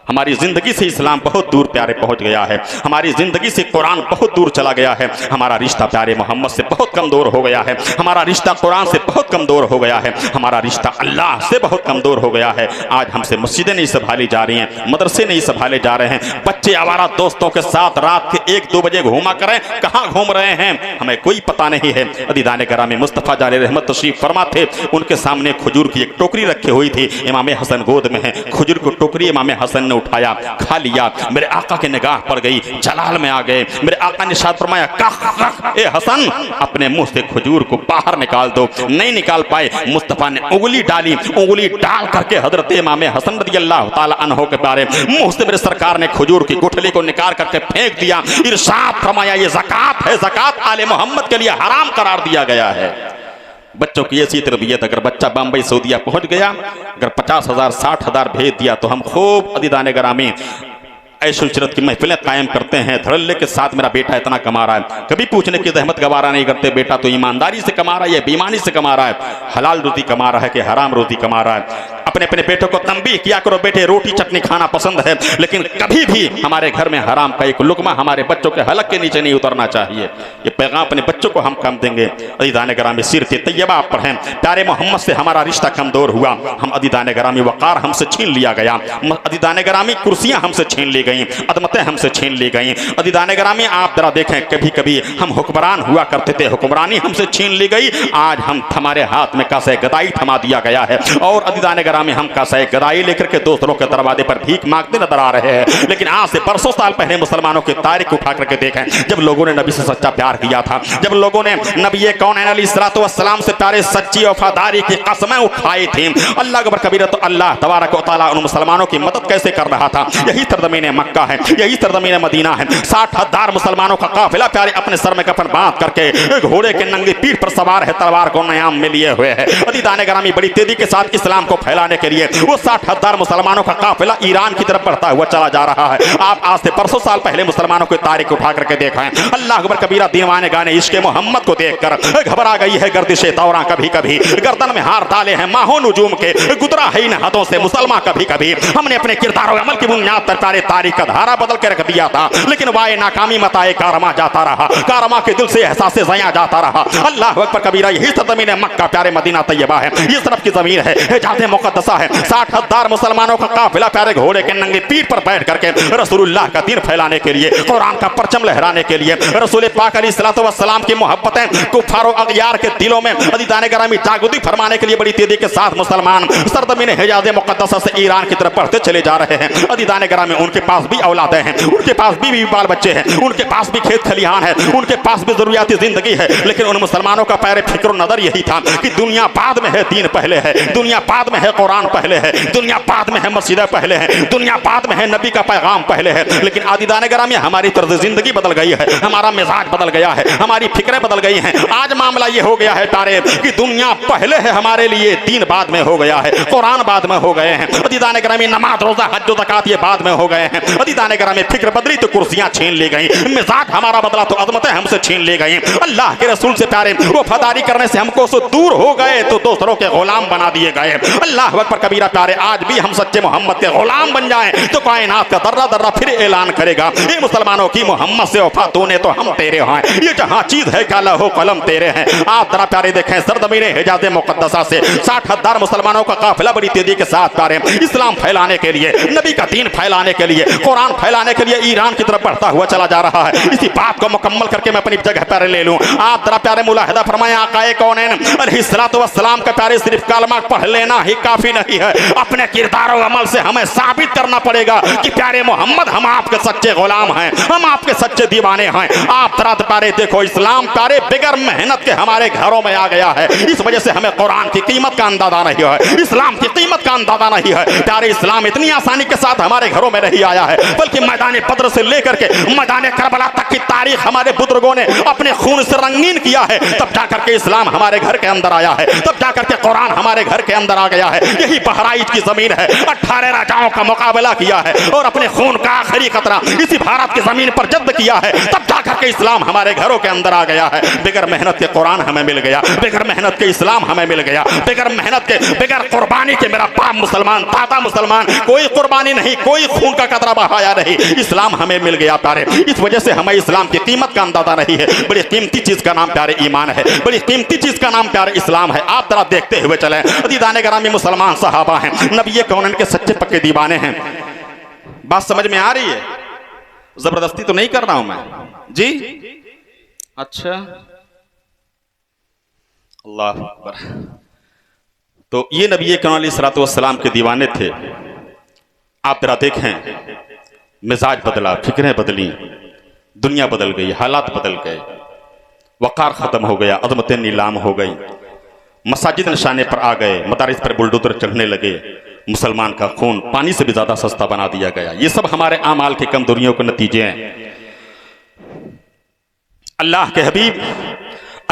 हमारी जिंदगी से इस्लाम बहुत दूर प्यारे पहुंच गया है, हमारी जिंदगी से कुरान बहुत दूर चला गया है, हमारा रिश्ता प्यारे मोहम्मद से बहुत कमजोर हो गया है, हमारा रिश्ता कुरान से बहुत कमजोर हो गया है, हमारा रिश्ता अल्लाह से बहुत कमजोर हो गया है। आज हमसे मस्जिदें नहीं संभाली जा रही हैं, मदरसे नहीं संभाले जा रहे हैं, बच्चे आवारा दोस्तों के साथ रात के 1-2 बजे घूमा करें, कहाँ घूम रहे हैं हमें कोई पता नहीं है। अदीदान गिरामी मुस्तफ़ा जान रहमत तशरीफ फरमा थे, उनके सामने खजूर की एक टोकरी रखी हुई थी, इमाम हसन गोद में है, खजूर की टोकरी इमाम हसन ने उठाया, खा लिया। मेरे आका की निगाह पड़ गई, जलाल में आ गए। मेरे आका ने इरशाद फरमाया, ए हसन, अपने मुंह से खजूर को बाहर निकाल दो। नहीं निकाल पाए, मुस्तफ़ा ने उंगली डाली, उंगली डाल करके हजरत इमाम हसन रज़ियल्लाहु ताला अन्हु के बारे मुंह से मेरे सरकार ने खजूर की गुठली को निकाल करके फेंक दिया। इरशाद फरमाया, ये ज़कात है, ज़कात आले मोहम्मद के लिए हराम करार दिया गया है। बच्चों की ऐसी तरबियत, अगर बच्चा बम्बई सऊदिया पहुंच गया, अगर 50,000 60,000 भेज दिया तो हम खूब अदीदान गिरामी ऐशो इशरत की महफिलें कायम करते हैं। धड़ल्ले के साथ मेरा बेटा इतना कमा रहा है, कभी पूछने की जहमत गवारा नहीं करते, बेटा तो ईमानदारी से कमा रहा है या बेईमानी से कमा रहा है, हलाल रोटी कमा रहा है कि हराम रोटी कमा रहा है। अपने अपने बेटों को तंबीह किया करो, बेटे रोटी चटनी खाना पसंद है, लेकिन कभी भी हमारे घर में हराम का एक लुकमा हमारे बच्चों के हलक के नीचे नहीं उतरना चाहिए। ये पैगाम अपने बच्चों को हम कम देंगे। अदीदान गिरामी सीरत तैयबा पढ़ें, प्यारे मोहम्मद से हमारा रिश्ता कमजोर हुआ, हम अदीदान गिरामी वक़ार हमसे छीन लिया गया, अदीदान गिरामी कुर्सियां हमसे छीन ली गई, अदमतें हमसे छीन ली गई। अदीदान गिरामी आप जरा देखें, कभी कभी हम हुक्मरान हुआ करते थे, हुक्मरानी हमसे छीन ली गई, आज हम हमारे हाथ में कासे गदाई थमा दिया गया है। और अदीदान गिरामी हम कासे गदाई लेकर के दूसरों के दरवाजे पर भीख मांगते नजर आ रहे हैं। लेकिन आज से बरसों साल पहले मुसलमानों की तारीख उठा करके देखें, जब लोगों ने नबी से सच्चा प्यार किया था, जब लोगों ने नबी कौनैन अलैहिस्सलातु वस्सलाम से प्यारे सच्ची वफादारी की कसमें उठाई थी, अल्लाह अकबर कबीरा, तो अल्लाह तबारक व तआला उन मुसलमानों की मदद कैसे कर रहा था। यही सरजमीन मक्का है, यही सरजमीन मदीना है। 60,000 मुसलमानों का काफिला प्यारे अपने सर में कफन बांध करके घोड़े के नंगी पीठ पर सवार है, तलवार को नयाम में लिए हुए है। अदीदान गिरामी बड़ी तेजी के साथ इस्लाम को फैलाने फैलाने के लिए वो 60,000 मुसलमानों का काफिला ईरान की तरफ बढ़ता हुआ चला जा रहा है। आप आज से परसों साल पहले मुसलमानों को तारीख उठा करके देखा है। अल्लाह अकबर कबीरा दीवाने गाने इश्क मोहम्मद को देखकर घबरा गई है गर्दिशे तौरा, कभी कभी गर्दन में हार डाले हैं माहो नुजूम के, गुजरा है इन हाथों से मुसलमान कभी कभी। हमने अपने किरदार और अमल की बुनियाद पर प्यारे तारीख का धारा बदल के रख दिया था, लेकिन वाए नाकामी मताए कारमा जाता रहा, कारमा के दिल से एहसास ज़या जाता रहा। अल्लाह अकबर कबीरा यही ज़मीन है मक्का प्यारे मदीना तैयबा है, ये तरफ की ज़मीन है हिजाज़ मुक़द्दसा है। 60,000 मुसलमानों का काफिला प्यारे घोड़े के नंगे पीठ पर बैठ करके रसूलुल्लाह का दीन फैलाने के लिए, कुरान का परचम लहराने के लिए, रसूल पाक अलैहिस्सलातु वस्सलाम की मोहब्बतें कुफार और अगयार के दिलों में अदीदाने गरामी जागृति फरमाने के लिए बड़ी तेजी के साथ मुसलमान सरजमीन हिजाज़ मुक़द्दसा से ईरान की तरफ बढ़ते चले जा रहे हैं। अदीदाने गरामी उनके पास भी औलादें हैं, उनके पास भी बाल बच्चे हैं, उनके पास भी खेत खलिहान है, उनके पास भी जरूरियाती जिंदगी है, लेकिन उन मुसलमानों का पैरे फिक्र नजर यही था कि दुनिया बाद में है, दीन पहले है, दुनिया बाद में है, कुरान पहले है, दुनिया बाद में है, मस्जिदें पहले है, दुनिया बाद में है, नबी का पैगाम पहले है। लेकिन आदिदाने गरामी हमारी तर्ज जिंदगी बदल गई है, हमारा मिजाज बदल गया है, हमारी फिक्रें बदल गई हैं। आज मामला ये हो गया है तारे कि दुनिया पहले है हमारे लिए, दीन बाद में हो गया है, कुरान बाद में हो गए हैं। आदिदाने गरामी नमाज रोजा हज ज़कात ये बाद में हो गए हैं। आदिदाने गरामी फिक्र बदली तो कुर्सियां छीन ली गई, मिजाज हमारा बदला तो अजमतें हमसे छीन ली गई। अल्लाह के रसूल से प्यारे वफादारी करने से हमको सो दूर हो गए तो दूसरों के गुलाम बना दिए गए। अल्लाह अकबर कबीरा प्यारे आज भी हम सच्चे मोहम्मद के गुलाम बन जाएं तो कायनात का दर्रा दर्रा फिर ऐलान करेगा, ये मुसलमानों की मोहम्मद से वफा तूने तो हम तेरे हैं, ये जहां चीज है क्या लहो कलम तेरे हैं। आप जरा प्यारे देखें सरजमीन हिजाज़ मुक़द्दसा से 60,000 मुसलमानों का काफिला बड़ी तेजी के साथ प्यारे इस्लाम फैलाने के लिए, नबी का दीन फैलाने के लिए, कुरान फैलाने के लिए ईरान की तरफ बढ़ता हुआ चला जा रहा है। इसी बात को मुकम्मल करके मैं अपनी जगह पर ले लूं। आप जरा प्यारे मुलाहिदा फरमाएं आकाए कौनैन अलैहिस्सलातु वस्सलाम का प्यारे सिर्फ कलमा पढ़ लेना ही काफी नहीं है, अपने किरदार और अमल से हमें साबित करना पड़ेगा कि प्यारे मोहम्मद हम आपके सच्चे गुलाम हैं, हम आपके सच्चे दीवाने हैं। आप जरा प्यारे देखो इस्लाम प्यारे बगैर मेहनत के हमारे घरों में आ गया है, इस वजह से हमें कुरान की कीमत का अंदाजा नहीं है, इस्लाम की कीमत का अंदाजा नहीं है। प्यारे इस्लाम इतनी आसानी के साथ हमारे घरों में नहीं आया है, बल्कि मैदान बद्र से लेकर के मैदान करबला तक की तारीख हमारे बुजुर्गों ने अपने खून से रंगीन किया है, तब जाकर के इस्लाम हमारे घर के अंदर आया है, तब जाकर के कुरान हमारे घर के अंदर आ गया है। यही बहराइच की जमीन है, 18 राजाओं का मुकाबला किया है और अपने खून का आखिरी कतरा इसी भारत की जमीन पर जब्त किया है, तब जाकर के इस्लाम हमारे घरों के अंदर आ गया है। बगैर मेहनत के कुरान हमें मिल गया, बगैर मेहनत के इस्लाम हमें मिल गया, बगैर मेहनत के बगैर कुर्बानी के मेरा बाप मुसलमान दादा मुसलमान, कोई कुर्बानी नहीं, कोई खून का कतरा बहाया नहीं, इस्लाम हमें मिल गया प्यारे। इस वजह से हमें इस्लाम की कीमत का अंदाजा नहीं है। बड़ी कीमती चीज का नाम प्यारे ईमान है, बड़ी कीमती चीज का नाम प्यारे इस्लाम है। आप जरा देखते हुए चले अदीदाने गरामी मुसलमान सहाबा हैं, नबी कौनैन के सच्चे पक्के दीवाने हैं। बात समझ में आ रही है? जबरदस्ती तो नहीं कर रहा हूं मैं जी। अच्छा अल्लाह अकबर। तो ये नबी कौनैन अलैहिस्सलातु वस्सलाम के दीवाने थे। आप जरा देखें मिजाज बदला, फिक्रें बदली, दुनिया बदल गई, हालात बदल गए, वकार खत्म हो गया, अजमतें नीलाम हो गई, मसाजिद निशाने पर आ गए, मदारिस पर बुलडोजर चढ़ने लगे, मुसलमान का खून पानी से भी ज्यादा सस्ता बना दिया गया। ये सब हमारे आमाल की कमजोरियों के नतीजे हैं। अल्लाह के हबीब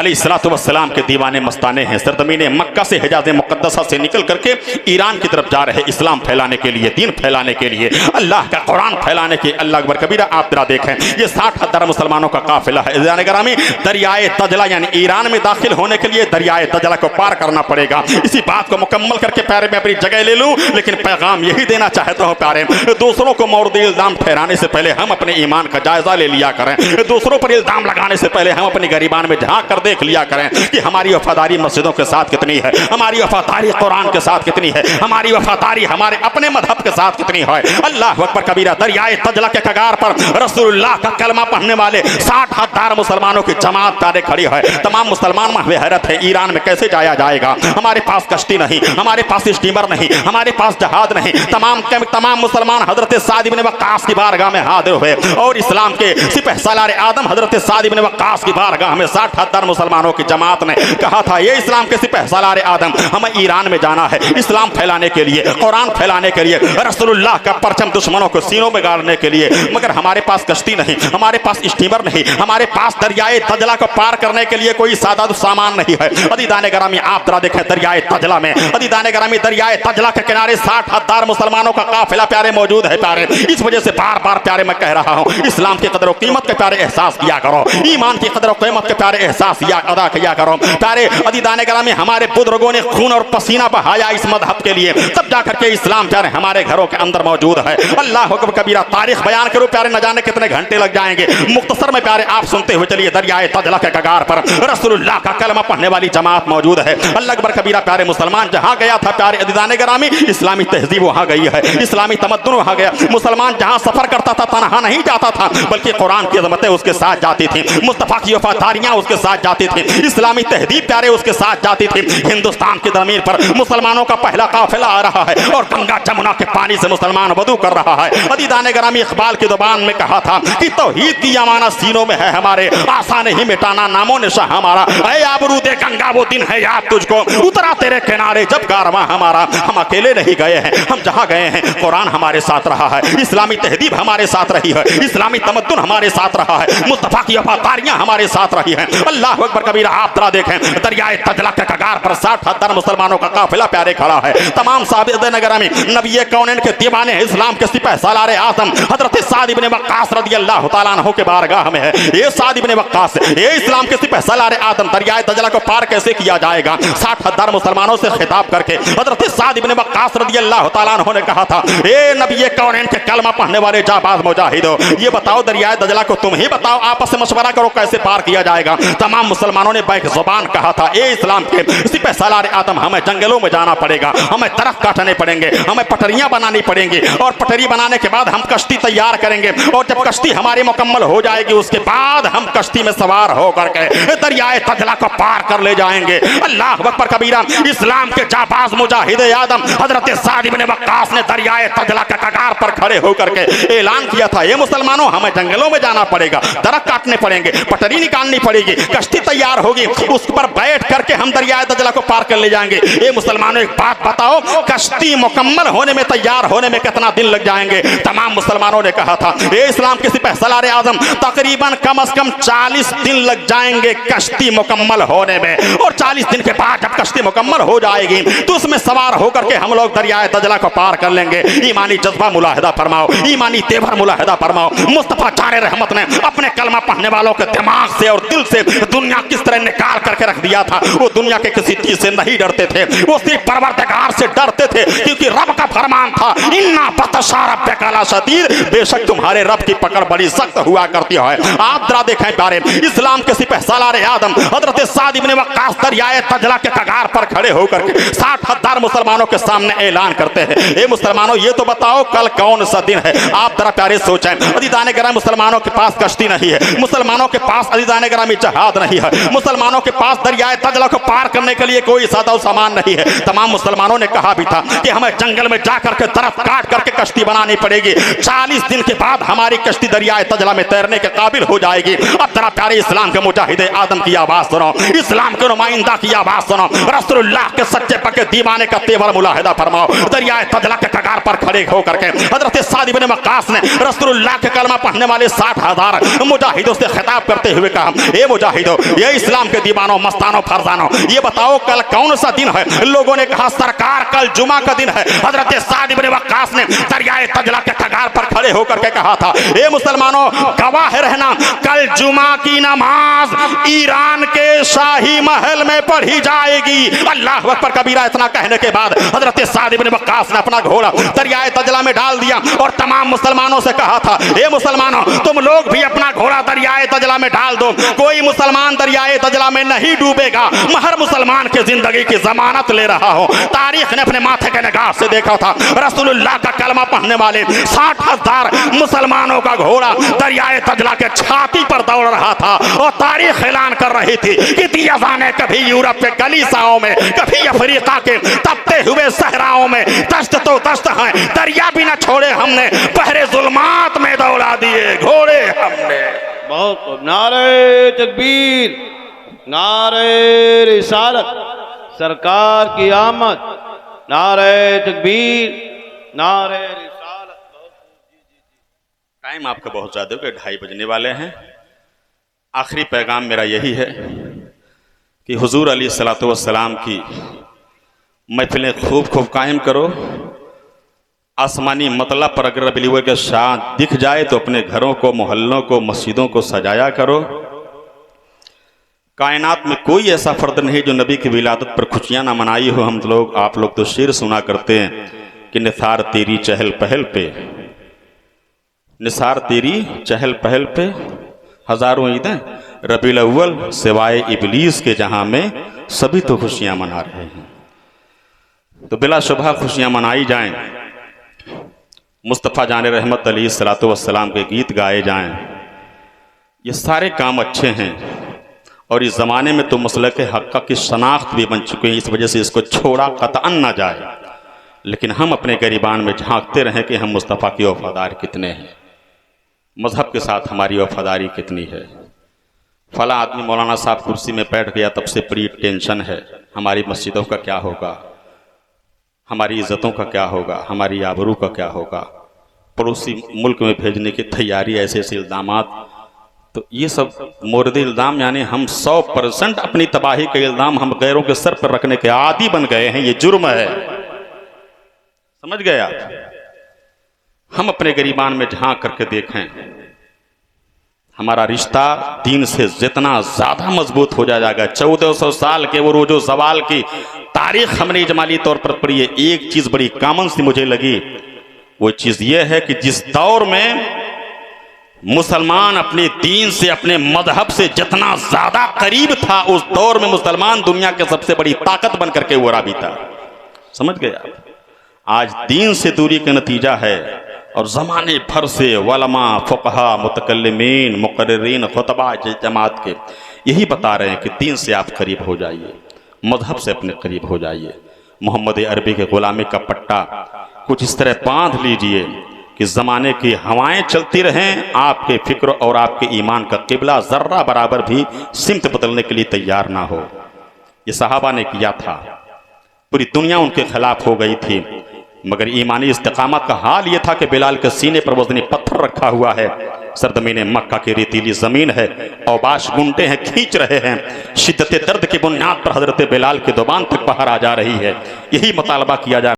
अलैहिस्सलातु वस्सलाम के दीवाने मस्ताने हैं, सरजमीन मक्का से हिजाज़ मुक़द्दसा से निकल करके ईरान की तरफ जा रहे इस्लाम फैलाने के लिए, दीन फैलाने के लिए, अल्लाह का कुरान फैलाने के। अल्लाह अकबर कबीरा। आप जरा देखें ये 60,000 मुसलमानों का काफिला है। जाने गरामी दरियाए तजला यानी ईरान में दाखिल होने के लिए दरियाए तजला को पार करना पड़ेगा। इसी बात को मुकम्मल करके प्यारे में अपनी जगह ले लूँ, लेकिन पैगाम यही देना चाहता हूँ प्यारे, दूसरों को मौरद इल्जाम ठहराने से पहले हम अपने ईमान का जायजा ले लिया करें, दूसरों पर इल्जाम लगाने से पहले हम अपनी गरीबान में झांक कर देख लिया करें कि हमारी वफादारी मस्जिदों के साथ कितनी है, हमारी वफादारी कुरान के साथ कितनी है, हमारी वफादारी हमारे अपने मजहब के साथ कितनी है। अल्लाह अकबर कबीरा। दरियाए तजला के कगार पर रसूलुल्लाह का कलमा पढ़ने वाले 60,000 मुसलमानों की जमात तारे खड़ी है। तमाम मुसलमान महवे हैरत है, ईरान में कैसे जाया जाएगा, हमारे पास कश्ती नहीं, हमारे पास स्टीमर नहीं, हमारे पास जहाज नहीं। तमाम मुसलमान हजरत साद इब्न वक्कास की बारगाह में हाजिर हुए और इस्लाम के सिपह सालार आदम हजरत साद इब्न वक्कास की बारगाह में 60,000 मुसलमानों की जमात ने कहा था, ये इस्लाम के सिपह सालार आदम, हमें ईरान में जाना है इस्लाम फैलाने के लिए, कुरान फैलाने के लिए, रसूलुल्लाह का परचम दुश्मनों को सीनों में गाड़ने के लिए। मगर हमारे पास कश्ती नहीं, हमारे पास स्टीमर नहीं, हमारे पास दरियाए तजला को पार करने के लिए कोई सादा सामान नहीं है। अदीदाने गरामी आप जरा देखें दरियाए तजला में, अदीदाने गरामी दरियाए तजला के किनारे 60,000 मुसलमानों का काफिला प्यारे मौजूद है प्यारे। इस वजह से बार बार प्यारे मैं कह रहा हूँ, इस्लाम की कदर कीमत के प्यारे एहसास किया करो, ईमान की कदर कीमत के प्यारे एहसास अदा किया करो प्यारे। अदीदाने गरामी हमारे बुजुर्गों ने खून और पसीना बहाया इस मजहब के लिए, तब जाकर के इस्लाम प्यारे हमारे घरों के अंदर मौजूद है। अल्लाह अकबर कबीरा, तारीख बयान करो प्यारे, न जाने कितने घंटे लग जाएंगे। मुख्तसर में प्यारे आप सुनते हुए चलिए, दरियाए तजला के कगार पर रसूलुल्लाह का कलमा पढ़ने वाली जमात मौजूद है। अल्लाह अकबर कबीरा प्यारे, मुसलमान जहां गया था प्यारे अदीदाने गरामी, इस्लामी तहजीब वहां गई है, इस्लामी तमद्दुन वहां गया। मुसलमान जहां सफर करता था तनहा नहीं जाता था, बल्कि कुरान की अज़मतें उसके साथ जाती थी, मुस्तफा की वफादारियां उसके साथ जाती थी, इस्लामी तहजीब प्यारे उसके साथ जाती थी। हिंदुस्तान की ज़मीन पर मुसलमानों का पहला काफिला आ रहा है और गंगा जमुना के पानी से मुसलमान वदू कर रहा है। अदीदाने गरामी इकबाल की ज़ुबान में कहा था कि तौहीद की अमानत सीनों में है हमारे, आसान नहीं मिटाना नामो निशा हमारा। ऐ आबरूदे गंगा वो दिन है याद तुझको, उतरा तेरे किनारे जब कारवां हमारा। हम अकेले नहीं गए हैं, हम जहां गए हैं कुरान हमारे साथ रहा है, इस्लामी तहजीब हमारे साथ रही है, इस्लामी तमद्दुन हमारे साथ रहा है, मुस्तफा की वफादारियां हमारे साथ रही हैं। अल्लाह अकबर कबीरा, आप जरा देखें दरियाए तजला के कगार पर 60,000 मुसलमानों का काफिला प्यारे खड़ा है। तमाम साहब-ए गरामी नबी कौनैन के दीवाने इस्लाम के सिपह सालार आज़म हजरत साद इब्ने वक्कास रज़ियल्लाहु ताला अन्हु के बारगाह में है। ये साद इब्ने वक्कास, ये इस्लाम के सिपह सालार आज़म, दरियाए तजला को पार कैसे किया जाएगा? 60,000 मुसलमानों से खिताब करके हजरत साद इब्ने वक्कास रज़ियल्लाहु ताला अन्हु ने कहा था, ए नबी कौनैन के कलमा पढ़ने वाले जाबाज मुजाहिदो, ये बताओ दरियाए तजला को तुम ही बताओ, आपस में मशवरा करो कैसे पार किया जाएगा। तमाम मुसलमानों ने बैक जुबान कहा था, ए इस्लाम के सिपह सालार आदम, हमें जंगलों में जाना पड़ेगा, हमें दरख्त काटने पड़ेंगे, हमें पटरियां बनानी पड़ेंगी, और पटरी बनाने के बाद हम कश्ती तैयार करेंगे, और जब कश्ती हमारी मुकम्मल हो जाएगी उसके बाद हम कश्ती में सवार होकर के दरियाए तजला को पार कर ले जाएंगे। अल्लाह अकबर कबीरा, इस्लाम के जाबाज मुजाहिद आदम हजरत साद इब्ने वक्कास ने दरियाए तजला के कगार पर खड़े होकर के ऐलान किया था, ये मुसलमानों हमें जंगलों में जाना पड़ेगा, दरख्त काटने पड़ेंगे, पटरी निकालनी पड़ेगी, कश्ती तैयार होगी, उस पर बैठ करके हम दरियाए तजला को पार कर ले जाएंगे। ये मुसलमानों एक बात बताओ, कश्ती मुकम्मल होने में, तैयार होने में कितना दिन लग जाएंगे? तमाम मुसलमानों ने कहा था, ये इस्लाम के सिपह सालार आज़म, तकरीबन कम से कम 40 दिन लग जाएंगे कश्ती मुकम्मल होने में, और 40 दिन के बाद जब कश्ती मुकम्मल हो जाएगी तो उसमें सवार होकर के हम लोग दरियाए तजला को पार कर लेंगे। ईमानी जज्बा मुलाहिदा फरमाओ, ईमानी तेवर मुलाहिदा फरमाओ। मुस्तफा चारे रहमत ने अपने कलमा पढ़ने वालों के दिमाग से और दिल से दुनिया किस तरह निकाल करके रख दिया था। वो दुनिया के किसी चीज से नहीं डरते थे, वो सिर्फ परवरदिगार से डरते थे, क्योंकि रब का फरमान था, इन्ना बतशा रब्बिका लशदीद, बेशक तुम्हारे रब की पकड़ बड़ी सख्त हुआ करती है। आप जरा देखें प्यारे, इस्लाम के सिपह सालार आदम हजरत साद इब्ने वक्कास दरियाए तजला के कगार पर खड़े होकर के 60,000 मुसलमानों के सामने ऐलान करते हैं, ए मुसलमानों ये तो बताओ कल कौन सा दिन है? आप जरा प्यारे सोचें, अदीदाने गरामी मुसलमानों के पास कश्ती नहीं है, मुसलमानों के पास अदीदाने गरामी जहाज नहीं है, मुसलमानों के पास दरियाए तजला को पार करने के लिए कोई सादा सामान नहीं है। तमाम मुसलमानों ने कहा भी था कि हमें जंगल में जाकर के दरख्त काट करके कश्ती बनानी पड़ेगी, 40 दिन के बाद हमारी कश्ती दरियाए तजला में तैरने के काबिल हो जाएगी। अब जरा प्यारे इस्लाम के मुजाहिद आदम की आवाज सुनो, इस्लाम के नुमाइंदा की आवाज सुनो, रसूलुल्लाह के सच्चे पक्के दीवाने का तेवर मुलाहिदा फरमाओ। दरियाए तजला के कगार पर खड़े होकर के हजरत साद इब्ने वक्कास ने रसूलुल्लाह के कलमा पढ़ने वाले 60,000 मुजाहिदों से खिताब करते हुए कहा, ए मुजाहिदों, ये इस्लाम के दीवानों, मस्तानों, फरजानों, ये बताओ कल कौन सा दिन है? लोगों ने कहा, सरकार कल जुमा का दिन है। हजरत साद इब्ने वक्कास ने दरियाए तजला के कगार पर खड़े होकर के कहा था, ए मुसलमानों, गवाह रहना, कल जुमा की नमाज ईरान के शाही महल में पढ़ी जाएगी। अल्लाह अकबर कबीरा, इतना कहने के बाद हजरत साद इब्ने वक्कास ने अपना घोड़ा दरियाए तजला में डाल दिया और तमाम मुसलमानों से कहा था, ए मुसलमानों, तुम लोग भी अपना घोड़ा दरियाए तजला में डाल दो, कोई मुसलमान दरियाए तजला में नहीं डूबेगा, मैं हर मुसलमान की जिंदगी की जमानत ले रहा हूं। तारीख ने अपने माथे के निगाह से देखा था, रसूलुल्लाह का कलमा पढ़ने वाले 60,000 मुसलमानों का घोड़ा दरियाए तजला के छाती पर दौड़ रहा था, और तारीख ऐलान कर रही थी कि दियाज़ाने कभी यूरोप के गलीसाओं में, कभी अफ्रीका के तपते हुए सहराओं में दस्त तो दस्त हैं, दरिया भी न छोड़े हमने, पहरे जुल्मात में दौड़ा दिए घोड़े हमने। बहुत नारे तकबीर, नारे रिसालत, सरकार की आमद, नारे तकबीर, नारे रिसालत। टाइम आपका बहुत ज़्यादा हो गया, 2:30 बजने वाले हैं। आखिरी पैगाम मेरा यही है कि हुजूर अलैहिस्सलातु वस्सलाम की महफिलें खूब खूब कायम करो। आसमानी मतला पर अगर रबीउल अव्वल का शान दिख जाए तो अपने घरों को, मोहल्लों को, मस्जिदों को सजाया करो। कायनात में कोई ऐसा फर्द नहीं जो नबी की विलादत पर खुशियां ना मनाई हो। हम लोग, आप लोग तो शेर सुना करते हैं कि निसार तेरी चहल पहल पे, निसार तेरी चहल पहल पे हजारों ईदें, रबीउल अव्वल सिवाय इबलीस के जहां में सभी तो खुशियां मना रहे हैं। तो बिलाशुबह खुशियां मनाई जाएं, मुस्तफ़ा जान रहमत अलैहिस्सलातु वस्सलाम के गीत गाए जाएं, ये सारे काम अच्छे हैं। और इस ज़माने में तो मसलक हक़ की शनाख्त भी बन चुके हैं, इस वजह से इसको छोड़ा कतअन ना जाए। लेकिन हम अपने ग़रीबान में झांकते रहें कि हम मुस्तफ़ा की वफ़ादार कितने हैं, मज़हब के साथ हमारी वफ़ादारी कितनी है। फला आदमी मौलाना साहब कुर्सी में बैठ गया, तब से बड़ी टेंशन है, हमारी मस्जिदों का क्या होगा, हमारी इज़्ज़तों का क्या होगा, हमारी आबरू का क्या होगा। पड़ोसी मुल्क में भेजने की तैयारी, ऐसे ऐसे इल्ज़ामात। तो ये सब मोरद इल्ज़ाम, यानी हम 100% अपनी तबाही का इल्ज़ाम हम गैरों के सर पर रखने के आदी बन गए हैं। ये जुर्म है, समझ गए आप। हम अपने गरीबान में झांक करके देखें, हमारा रिश्ता दीन से जितना ज्यादा मजबूत हो जाएगा। 1400 साल के वो रोजो सवाल की तारीख हमने इजमाली तौर पर पढ़ी है। एक चीज बड़ी कॉमन सी मुझे लगी, वो चीज ये है कि जिस दौर में मुसलमान अपने दीन से, अपने मजहब से जितना ज्यादा करीब था, उस दौर में मुसलमान दुनिया के सबसे बड़ी ताकत बन करके उभरा भी था। समझ गए आप। आज दीन से दूरी का नतीजा है, और ज़माने भर से वलमा, फ़ुक़हा, मुतकल्लिमीन, मुक़र्रिरीन, खुतबा जमात के यही बता रहे हैं कि दीन से आप करीब हो जाइए, मजहब से अपने करीब हो जाइए। मोहम्मद अरबी के ग़ुलामी का पट्टा कुछ इस तरह बांध लीजिए कि ज़माने की हवाएं चलती रहें, आपके फिक्र और आपके ईमान का किबला ज़र्रा बराबर भी सिमत बदलने के लिए तैयार ना हो। ये सहाबा ने किया था, पूरी दुनिया उनके खिलाफ हो गई थी, मगर ईमानी इस्तिकामत का हाल ये था कि बिलाल के सीने पर वज़नी पत्थर रखा हुआ है, सरजमीन मक्का की रेतीली ज़मीन है, औबाश गुंडे हैं, खींच रहे हैं। शिद्दत दर्द की बुनियाद पर हज़रत बिलाल की ज़ुबान तक बाहर आ जा रही है। यही मुतालबा किया जा